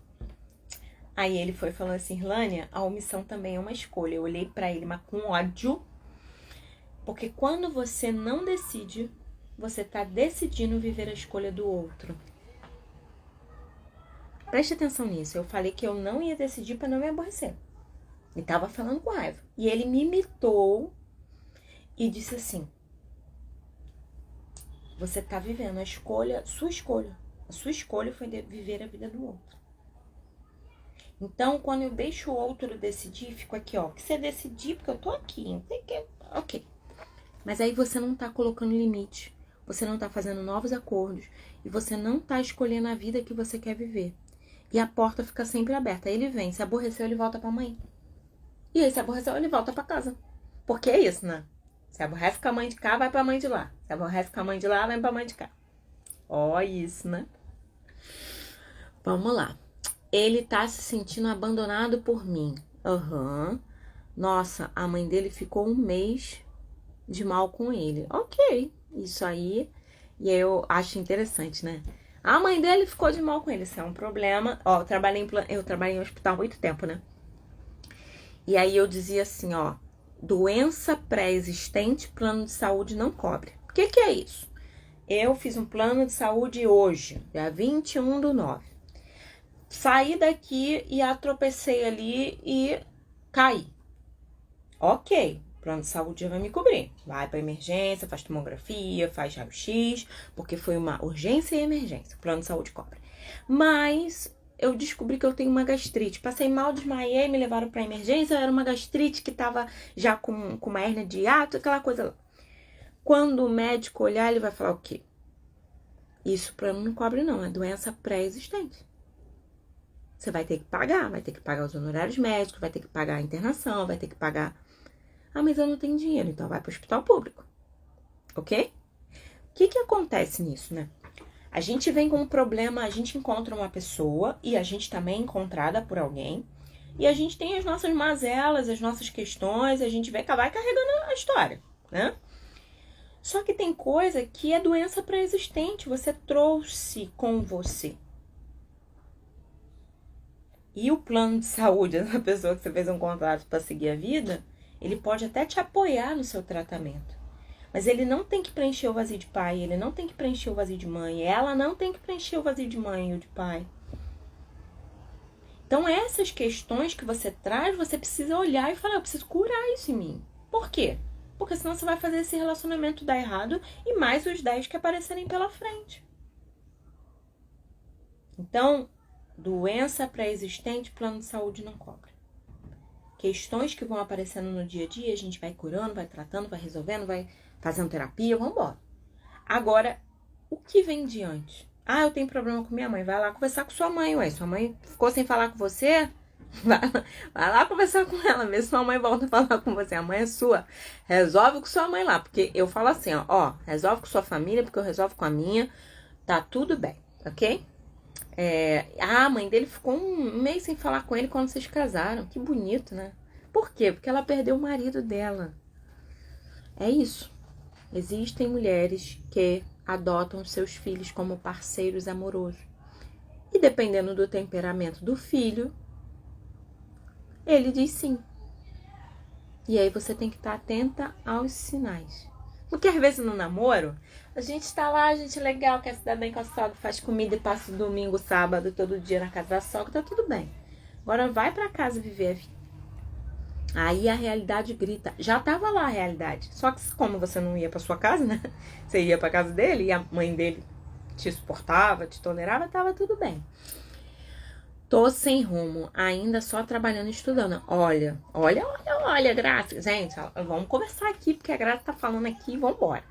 [SPEAKER 1] Aí ele foi falando assim, Irlânia, a omissão também é uma escolha. Eu olhei pra ele, mas com ódio. Porque quando você não decide, você tá decidindo viver a escolha do outro. Preste atenção nisso. Eu falei que eu não ia decidir pra não me aborrecer. E tava falando com raiva. E ele me imitou e disse assim, você tá vivendo a escolha, sua escolha. A sua escolha foi viver a vida do outro. Então, quando eu deixo o outro decidir, fico aqui, ó. Que você decidir, porque eu tô aqui. Não tem que... Ok. Mas aí você não tá colocando limite. Você não tá fazendo novos acordos. E você não tá escolhendo a vida que você quer viver. E a porta fica sempre aberta. Aí ele vem, se aborreceu, ele volta pra mãe. E aí, se aborreceu, ele volta pra casa. Porque é isso, né? Se aborrece com a mãe de cá, vai pra mãe de lá. Se aborrece com a mãe de lá, vai pra mãe de cá. Ó, isso, né? Vamos lá. Ele tá se sentindo abandonado por mim. Aham. Nossa, a mãe dele ficou um mês de mal com ele. Ok, isso aí. E eu acho interessante, né? A mãe dele ficou de mal com ele. Isso é um problema. Ó, eu trabalhei em hospital há muito tempo, né? E aí eu dizia assim, ó. Doença pré-existente, plano de saúde não cobre. O que que é isso? Eu fiz um plano de saúde hoje, dia 21/9. Saí daqui e atropecei ali e caí. Ok, plano de saúde já vai me cobrir. Vai pra emergência, faz tomografia, faz raio-x, porque foi uma urgência e emergência. O plano de saúde cobre. Mas eu descobri que eu tenho uma gastrite. Passei mal, desmaiei, me levaram pra emergência. Era uma gastrite que tava já com uma hérnia de hiato, aquela coisa lá. Quando o médico olhar, ele vai falar o quê? Isso o plano não cobre não, é doença pré-existente. Você vai ter que pagar os honorários médicos, vai ter que pagar a internação, vai ter que pagar... Ah, mas eu não tenho dinheiro, então vai para o hospital público, ok? O que acontece nisso, né? A gente vem com um problema, a gente encontra uma pessoa e a gente também é encontrada por alguém e a gente tem as nossas mazelas, as nossas questões, a gente vai carregando a história, né? Só que tem coisa que é doença pré-existente, você trouxe com você. E o plano de saúde da pessoa que você fez um contrato para seguir a vida, ele pode até te apoiar no seu tratamento. Mas ele não tem que preencher o vazio de pai, ele não tem que preencher o vazio de mãe, ela não tem que preencher o vazio de mãe ou de pai. Então essas questões que você traz, você precisa olhar e falar, eu preciso curar isso em mim. Por quê? Porque senão você vai fazer esse relacionamento dar errado e mais os 10 que aparecerem pela frente. Então, doença pré-existente, plano de saúde não cobre. Questões que vão aparecendo no dia a dia, a gente vai curando, vai tratando, vai resolvendo, vai fazendo terapia, vamos embora. Agora, o que vem diante? Ah, eu tenho problema com minha mãe. Vai lá conversar com sua mãe, ué. Sua mãe ficou sem falar com você? Vai lá conversar com ela, vê se sua mãe volta a falar com você. A mãe é sua. Resolve com sua mãe lá. Porque eu falo assim, ó, resolve com sua família, porque eu resolvo com a minha. Tá tudo bem, ok? A mãe dele ficou um mês sem falar com ele quando vocês casaram. Que bonito, né? Por quê? Porque ela perdeu o marido dela. É isso. Existem mulheres que adotam seus filhos como parceiros amorosos. E dependendo do temperamento do filho, ele diz sim. E aí você tem que estar atenta aos sinais. Porque às vezes no namoro, a gente tá lá, a gente é legal, quer se dar bem com a sogra, faz comida e passa o domingo, sábado, todo dia na casa da sogra, tá tudo bem. Agora vai pra casa viver a vida. Aí a realidade grita. Já tava lá a realidade. Só que como você não ia pra sua casa, né? Você ia pra casa dele e a mãe dele te suportava, te tolerava, tava tudo bem. Tô sem rumo, ainda só trabalhando e estudando. Olha, Graça. Gente, vamos conversar aqui, porque a Graça tá falando aqui, vambora.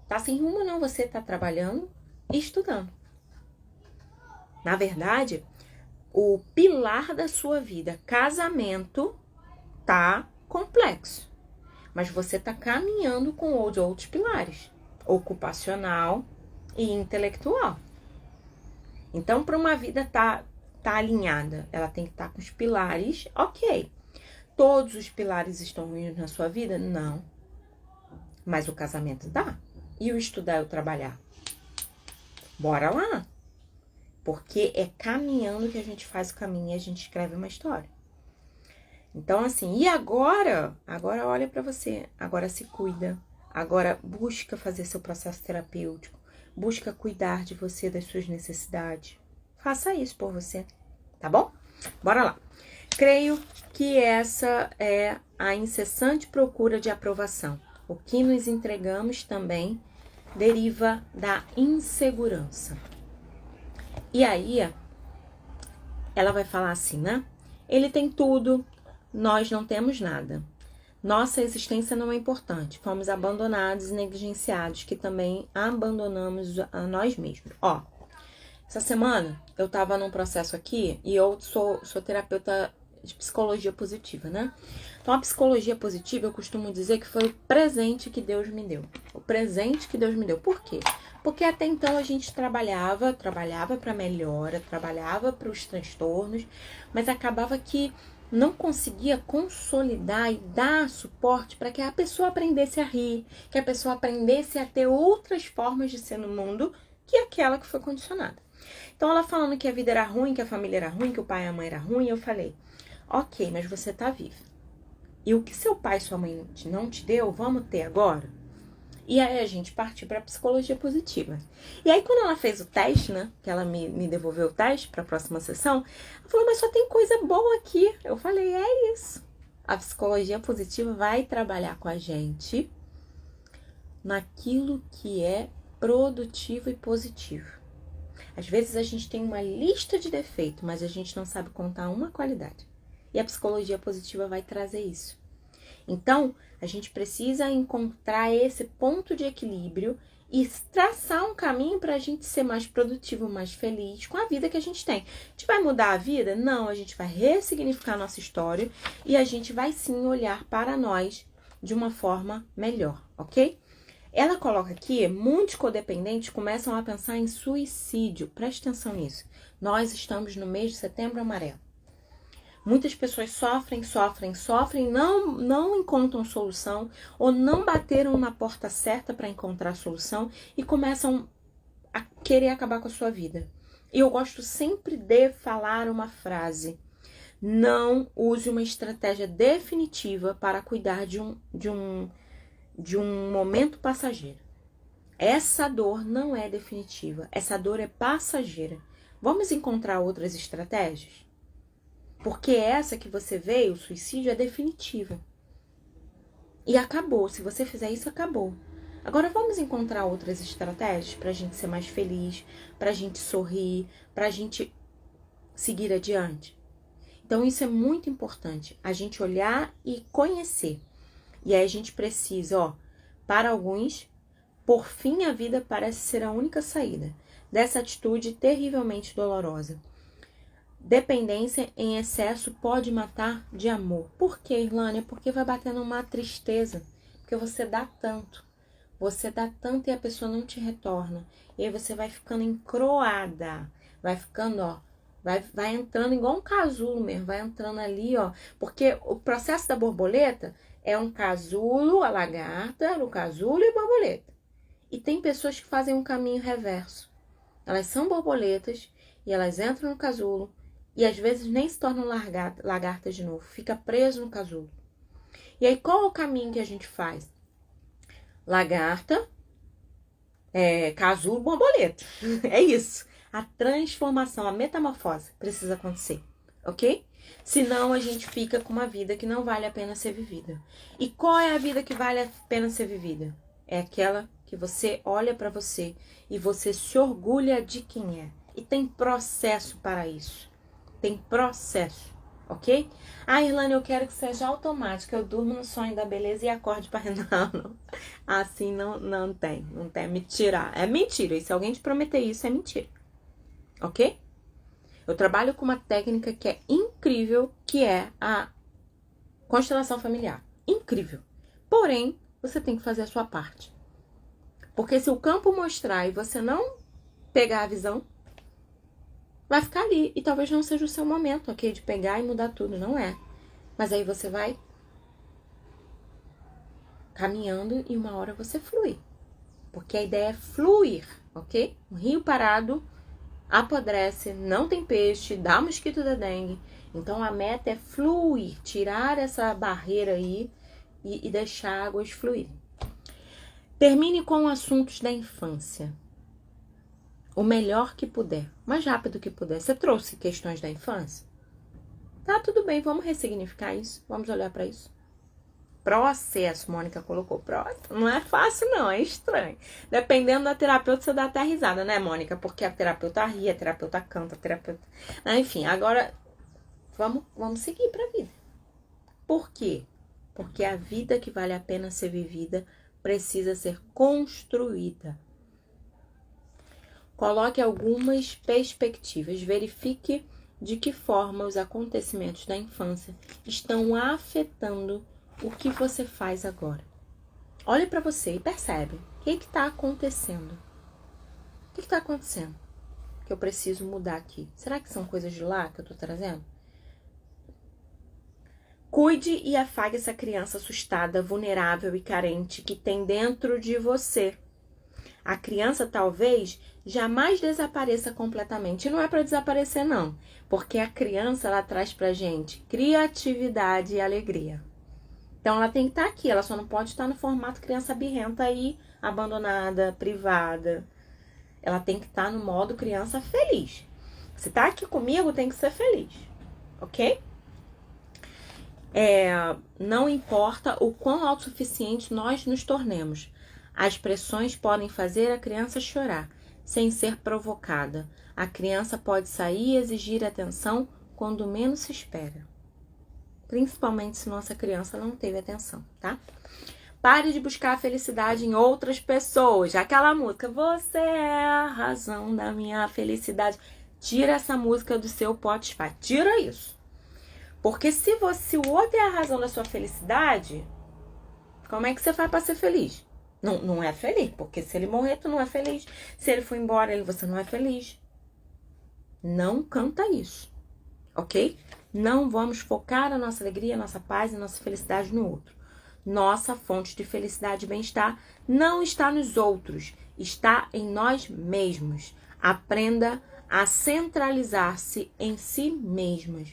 [SPEAKER 1] Tá sem rumo não, você tá trabalhando e estudando. Na verdade, o pilar da sua vida, casamento, tá complexo. Mas você tá caminhando com os outros pilares, ocupacional e intelectual. Então, para uma vida tá alinhada, ela tem que estar com os pilares, ok. Todos os pilares estão ruins na sua vida? Não. Mas o casamento dá. E o estudar e o trabalhar? Bora lá. Porque é caminhando que a gente faz o caminho e a gente escreve uma história. Então, assim, e agora? Agora olha para você. Agora se cuida. Agora busca fazer seu processo terapêutico. Busca cuidar de você, das suas necessidades. Faça isso por você, tá bom? Bora lá. Creio que essa é a incessante procura de aprovação. O que nos entregamos também deriva da insegurança. E aí, ela vai falar assim, né? Ele tem tudo, nós não temos nada. Nossa existência não é importante. Fomos abandonados e negligenciados, que também abandonamos a nós mesmos. Ó, essa semana eu tava num processo aqui e eu sou terapeuta de psicologia positiva, né? Então, a psicologia positiva, eu costumo dizer que foi o presente que Deus me deu. O presente que Deus me deu. Por quê? Porque até então a gente trabalhava para melhora, trabalhava para os transtornos, mas acabava que não conseguia consolidar e dar suporte para que a pessoa aprendesse a rir, que a pessoa aprendesse a ter outras formas de ser no mundo que aquela que foi condicionada. Então ela falando que a vida era ruim, que a família era ruim, que o pai e a mãe era ruim, eu falei, ok, mas você tá viva. E o que seu pai e sua mãe não te deu, vamos ter agora? E aí a gente partiu para psicologia positiva. E aí quando ela fez o teste, né, que ela me devolveu o teste para a próxima sessão, ela falou, mas só tem coisa boa aqui. Eu falei, é isso. A psicologia positiva vai trabalhar com a gente naquilo que é produtivo e positivo. Às vezes a gente tem uma lista de defeitos, mas a gente não sabe contar uma qualidade. E a psicologia positiva vai trazer isso. Então, a gente precisa encontrar esse ponto de equilíbrio e traçar um caminho para a gente ser mais produtivo, mais feliz com a vida que a gente tem. A gente vai mudar a vida? Não, a gente vai ressignificar a nossa história e a gente vai sim olhar para nós de uma forma melhor, ok? Ela coloca aqui, muitos codependentes começam a pensar em suicídio. Preste atenção nisso. Nós estamos no mês de Setembro Amarelo. Muitas pessoas sofrem, não encontram solução ou não bateram na porta certa para encontrar solução e começam a querer acabar com a sua vida. E eu gosto sempre de falar uma frase: não use uma estratégia definitiva para cuidar de um momento passageiro. Essa dor não é definitiva, essa dor é passageira. Vamos encontrar outras estratégias? Porque essa que você veio, o suicídio, é definitiva. E acabou. Se você fizer isso, acabou. Agora vamos encontrar outras estratégias pra gente ser mais feliz, pra gente sorrir, pra gente seguir adiante. Então isso é muito importante, a gente olhar e conhecer. E aí a gente precisa, para alguns, por fim a vida parece ser a única saída dessa atitude terrivelmente dolorosa. Dependência em excesso pode matar de amor. Por quê, Irlânia? Porque vai batendo uma tristeza. Porque você dá tanto. Você dá tanto e a pessoa não te retorna. E aí você vai ficando encroada. Vai ficando, vai entrando igual um casulo mesmo. Vai entrando ali, Porque o processo da borboleta é um casulo, a lagarta, o casulo e a borboleta. E tem pessoas que fazem um caminho reverso. Elas são borboletas e elas entram no casulo. E às vezes nem se tornam lagartas de novo. Fica preso no casulo. E aí qual é o caminho que a gente faz? Lagarta, casulo, borboleta. É isso. A transformação, a metamorfose precisa acontecer. Ok? Senão a gente fica com uma vida que não vale a pena ser vivida. E qual é a vida que vale a pena ser vivida? É aquela que você olha para você e você se orgulha de quem é. E tem processo para isso. Tem processo, ok? Irlane, eu quero que seja automático. Eu durmo no sonho da beleza e acorde para não. Assim não tem. Mentira. É mentira. E se alguém te prometer isso, é mentira. Ok? Eu trabalho com uma técnica que é incrível, que é a constelação familiar. Incrível. Porém, você tem que fazer a sua parte. Porque se o campo mostrar e você não pegar a visão, vai ficar ali. E talvez não seja o seu momento, ok? De pegar e mudar tudo. Não é. Mas aí você vai caminhando e uma hora você flui. Porque a ideia é fluir, ok? Um rio parado apodrece, não tem peixe, dá mosquito da dengue. Então a meta é fluir, tirar essa barreira aí e deixar águas fluírem. Termine com assuntos da infância. O melhor que puder, o mais rápido que puder. Você trouxe questões da infância? Tá, tudo bem, vamos ressignificar isso, vamos olhar para isso. Processo, Mônica colocou processo. Não é fácil não, é estranho. Dependendo da terapeuta, você dá até risada, né, Mônica? Porque a terapeuta ri, a terapeuta canta, a terapeuta... Enfim, agora vamos seguir pra vida. Por quê? Porque a vida que vale a pena ser vivida precisa ser construída. Coloque algumas perspectivas, verifique de que forma os acontecimentos da infância estão afetando o que você faz agora. olhe para você e percebe. O que está acontecendo? O que está acontecendo? Que eu preciso mudar aqui. Será que são coisas de lá que eu tô trazendo? Cuide e afague essa criança assustada, vulnerável e carente que tem dentro de você. A criança talvez jamais desapareça completamente. E não é para desaparecer, não. Porque a criança, ela traz pra gente criatividade e alegria. Então, ela tem que estar aqui. Ela só não pode estar no formato criança birrenta aí, abandonada, privada. Ela tem que estar no modo criança feliz. Se tá aqui comigo, tem que ser feliz. Ok? Não importa o quão autossuficiente nós nos tornemos. As pressões podem fazer a criança chorar, sem ser provocada. A criança pode sair e exigir atenção quando menos se espera. Principalmente se nossa criança não teve atenção, tá? Pare de buscar a felicidade em outras pessoas. Aquela música, você é a razão da minha felicidade. Tira essa música do seu Spotify. Tira isso. Porque se o outro é a razão da sua felicidade, como é que você faz para ser feliz? Não é feliz, porque se ele morrer, tu não é feliz. Se ele for embora, você não é feliz. Não canta isso, ok? Não vamos focar a nossa alegria, a nossa paz e a nossa felicidade no outro. Nossa fonte de felicidade e bem-estar não está nos outros, está em nós mesmos. Aprenda a centralizar-se em si mesmas.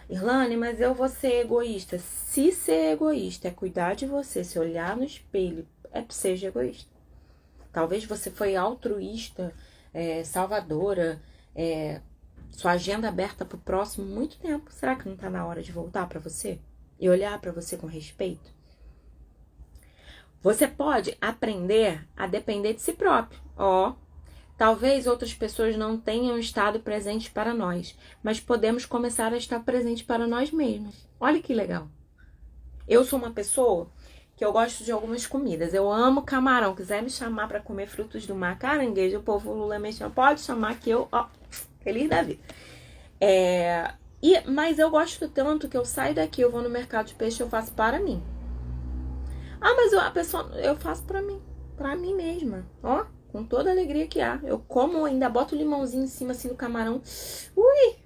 [SPEAKER 1] Irlane, mas eu vou ser egoísta. Se ser egoísta é cuidar de você, se olhar no espelho, seja egoísta. Talvez você foi altruísta, salvadora, sua agenda aberta para o próximo muito tempo. Será que não está na hora de voltar para você? E olhar para você com respeito? Você pode aprender a depender de si próprio. Talvez outras pessoas não tenham estado presentes para nós, mas podemos começar a estar presente para nós mesmos. Olha que legal. Eu sou uma pessoa que eu gosto de algumas comidas. Eu amo camarão. Quiser me chamar para comer frutos do mar, caranguejo, o povo Lula me chama, pode chamar que eu, feliz da vida. Mas eu gosto tanto que eu saio daqui, eu vou no mercado de peixe, eu faço para mim. Mas eu faço para mim mesma, com toda a alegria que há. Eu como, ainda boto o limãozinho em cima assim do camarão. Ui!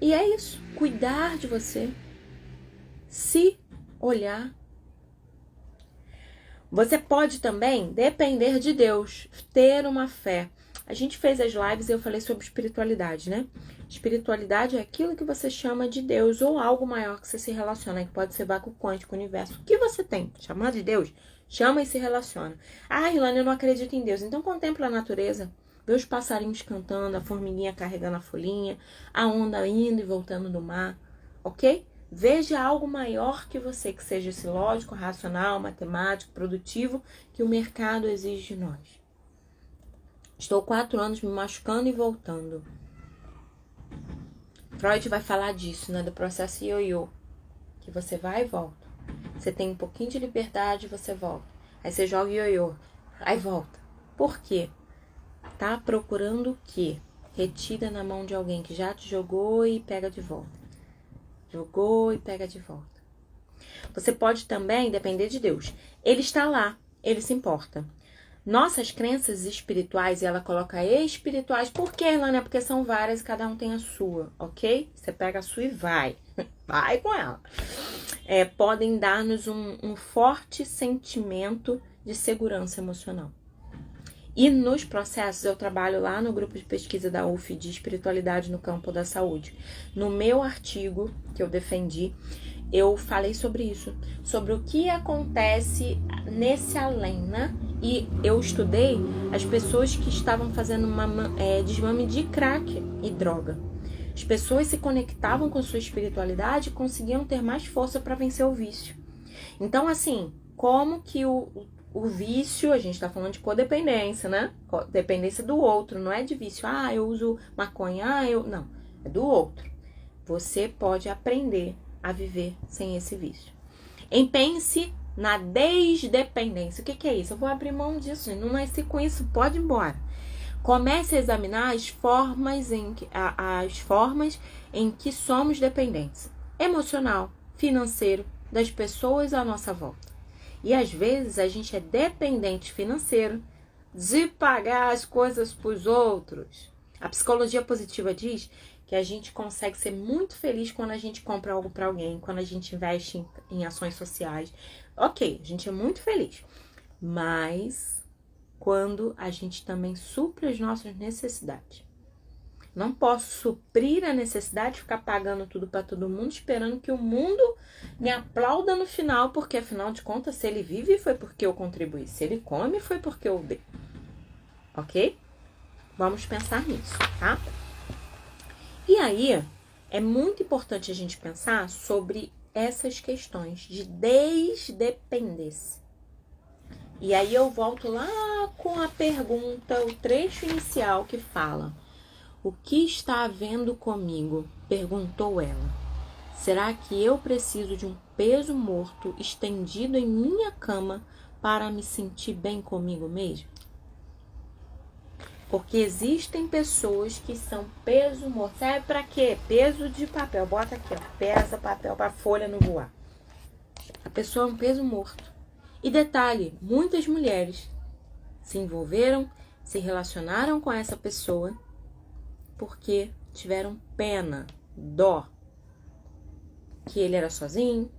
[SPEAKER 1] E é isso, cuidar de você, se olhar. Você pode também depender de Deus, ter uma fé. A gente fez as lives e eu falei sobre espiritualidade, né? Espiritualidade é aquilo que você chama de Deus ou algo maior que você se relaciona, que pode ser vácuo quântico, universo. O que você tem? Chamando de Deus? Chama e se relaciona. Irlane, eu não acredito em Deus. Então contempla a natureza. Vê os passarinhos cantando, a formiguinha carregando a folhinha, a onda indo e voltando do mar, ok? Veja algo maior que você, que seja esse lógico, racional, matemático, produtivo, que o mercado exige de nós. Estou 4 anos me machucando e voltando. Freud vai falar disso, né? Do processo ioiô. Que você vai e volta. Você tem um pouquinho de liberdade, você volta. Aí você joga ioiô, aí volta. Por quê? Tá procurando o quê? Retida na mão de alguém que já te jogou e pega de volta. Jogou e pega de volta. Você pode também depender de Deus. Ele está lá, ele se importa. Nossas crenças espirituais, e ela coloca espirituais, por quê, Ilana? Porque são várias e cada um tem a sua, ok? Você pega a sua e vai. Vai com ela. Podem dar-nos um forte sentimento de segurança emocional. E nos processos, eu trabalho lá no grupo de pesquisa da UF de espiritualidade no campo da saúde. No meu artigo que eu defendi, eu falei sobre isso, sobre o que acontece nesse além, né? E eu estudei as pessoas que estavam fazendo desmame de crack e droga. As pessoas se conectavam com sua espiritualidade e conseguiam ter mais força para vencer o vício. Então, assim, como que o vício, a gente está falando de codependência, né? Dependência do outro, não é de vício. Eu uso maconha, não. É do outro. Você pode aprender a viver sem esse vício. Empenhe-se na desdependência. O que é isso? Eu vou abrir mão disso. Não nasci com isso, pode ir embora. Comece a examinar as formas em que somos dependentes. Emocional, financeiro, das pessoas à nossa volta. E às vezes a gente é dependente financeiro de pagar as coisas para os outros. A psicologia positiva diz que a gente consegue ser muito feliz quando a gente compra algo para alguém, quando a gente investe em ações sociais. Ok, a gente é muito feliz. Mas quando a gente também supre as nossas necessidades. Não posso suprir a necessidade de ficar pagando tudo para todo mundo, esperando que o mundo me aplauda no final, porque afinal de contas, se ele vive, foi porque eu contribuí. Se ele come, foi porque eu dei. Ok? Vamos pensar nisso, tá? E aí, é muito importante a gente pensar sobre essas questões de desdependência. E aí eu volto lá com a pergunta, o trecho inicial que fala: o que está havendo comigo? Perguntou ela. Será que eu preciso de um peso morto estendido em minha cama para me sentir bem comigo mesmo? Porque existem pessoas que são peso morto. Sabe para quê? Peso de papel. Bota aqui, ó. Pesa papel para folha não voar. A pessoa é um peso morto. E detalhe, muitas mulheres se envolveram, se relacionaram com essa pessoa porque tiveram pena, dó. Que ele era sozinho,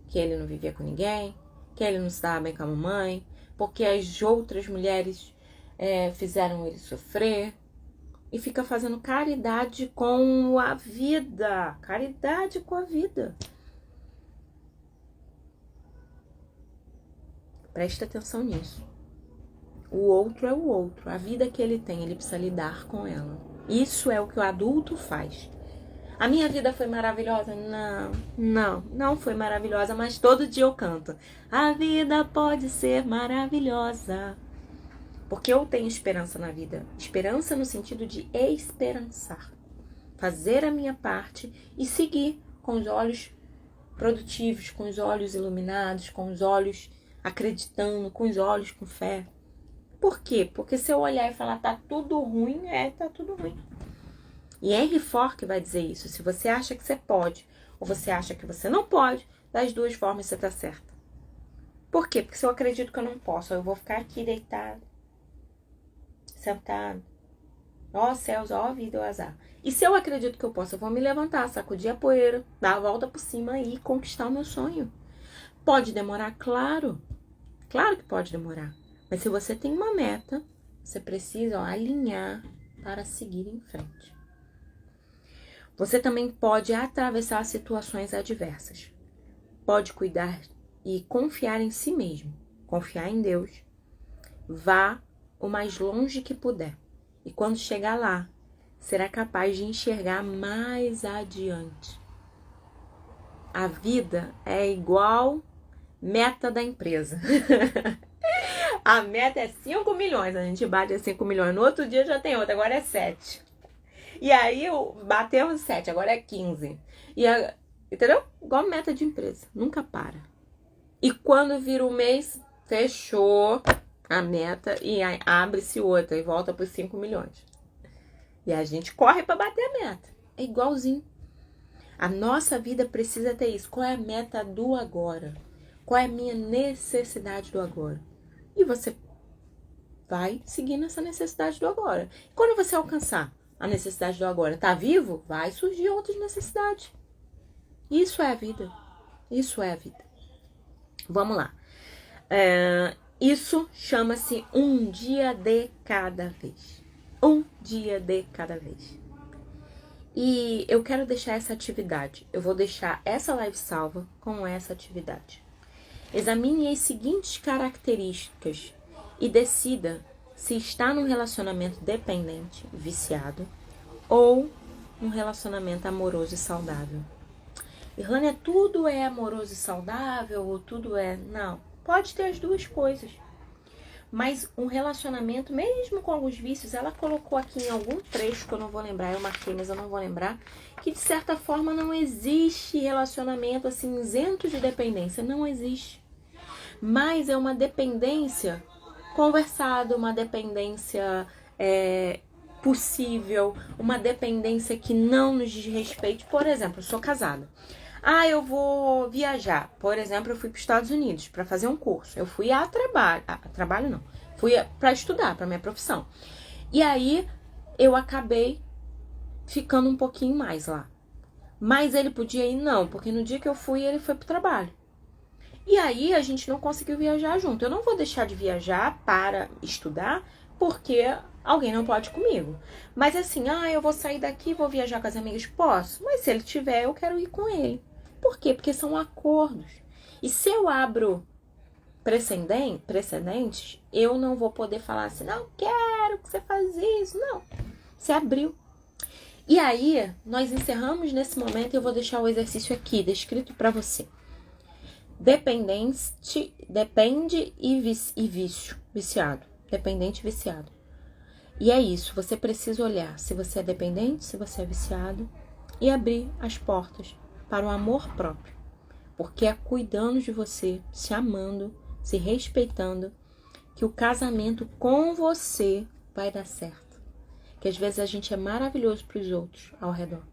[SPEAKER 1] que ele não vivia com ninguém, que ele não se dava bem com a mamãe, porque as outras mulheres fizeram ele sofrer. E fica fazendo caridade com a vida. Caridade com a vida. Presta atenção nisso. O outro é o outro. A vida que ele tem, ele precisa lidar com ela. Isso é o que o adulto faz. A minha vida foi maravilhosa? Não foi maravilhosa, mas todo dia eu canto. A vida pode ser maravilhosa. Porque eu tenho esperança na vida. Esperança no sentido de esperançar. Fazer a minha parte e seguir com os olhos produtivos, com os olhos iluminados, com os olhos acreditando, com os olhos com fé. Por quê? Porque se eu olhar e falar tá tudo ruim, tá tudo ruim. E Henry Ford vai dizer isso. Se você acha que você pode ou você acha que você não pode, das duas formas você tá certa. Por quê? Porque se eu acredito que eu não posso, eu vou ficar aqui deitado, sentado. Ó céus, ó vida, ó azar. E se eu acredito que eu posso, eu vou me levantar, sacudir a poeira, dar a volta por cima e conquistar o meu sonho. Pode demorar? Claro. Claro que pode demorar. Mas se você tem uma meta, você precisa alinhar para seguir em frente. Você também pode atravessar situações adversas. Pode cuidar e confiar em si mesmo. Confiar em Deus. Vá o mais longe que puder. E quando chegar lá, será capaz de enxergar mais adiante. A vida é igual meta da empresa. A meta é 5 milhões. A gente bate 5 milhões. No outro dia já tem outra. Agora é 7. E aí batemos 7. Agora é 15. Entendeu? Igual meta de empresa. Nunca para. E quando vira um mês, fechou a meta e abre-se outra e volta para os 5 milhões. E a gente corre para bater a meta. É igualzinho. A nossa vida precisa ter isso. Qual é a meta do agora? Qual é a minha necessidade do agora? E você vai seguindo essa necessidade do agora. Quando você alcançar a necessidade do agora, tá vivo? Vai surgir outras necessidades. Isso é a vida. Isso é a vida. Vamos lá. Isso chama-se um dia de cada vez. Um dia de cada vez. E eu quero deixar essa atividade. Eu vou deixar essa live salva com essa atividade. Examine as seguintes características e decida se está num relacionamento dependente, viciado, ou num relacionamento amoroso e saudável. Irlânia, tudo é amoroso e saudável ou tudo é... Não, pode ter as duas coisas. Mas um relacionamento, mesmo com alguns vícios, ela colocou aqui em algum trecho que eu não vou lembrar, eu marquei, mas eu não vou lembrar, que de certa forma não existe relacionamento assim isento de dependência, não existe. Mas é uma dependência conversada, uma dependência possível, uma dependência que não nos diz respeito. Por exemplo, eu sou casada. Ah, eu vou viajar. Por exemplo, eu fui para os Estados Unidos para fazer um curso. Eu fui a trabalho. A trabalho não. Fui para estudar, para minha profissão. E aí, eu acabei ficando um pouquinho mais lá. Mas ele podia ir? Não, porque no dia que eu fui, ele foi pro trabalho. E aí, a gente não conseguiu viajar junto. Eu não vou deixar de viajar para estudar, porque alguém não pode ir comigo. Mas assim, eu vou sair daqui, vou viajar com as amigas, posso. Mas se ele tiver, eu quero ir com ele. Por quê? Porque são acordos. E se eu abro precedentes, eu não vou poder falar assim, não quero que você faça isso. Não, você abriu. E aí, nós encerramos nesse momento e eu vou deixar o exercício aqui, descrito para você. Dependente, depende e vício, viciado. Dependente e viciado. E é isso, você precisa olhar se você é dependente, se você é viciado e abrir as portas para o amor próprio. Porque é cuidando de você, se amando, se respeitando, que o casamento com você vai dar certo. Que às vezes a gente é maravilhoso para os outros ao redor,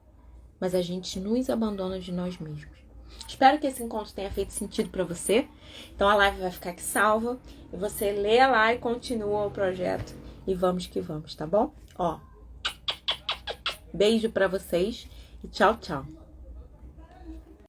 [SPEAKER 1] mas a gente nos abandona de nós mesmos. Espero que esse encontro tenha feito sentido para você. Então a live vai ficar aqui salva e você lê lá e continua o projeto e vamos que vamos, tá bom? Beijo para vocês e tchau, tchau.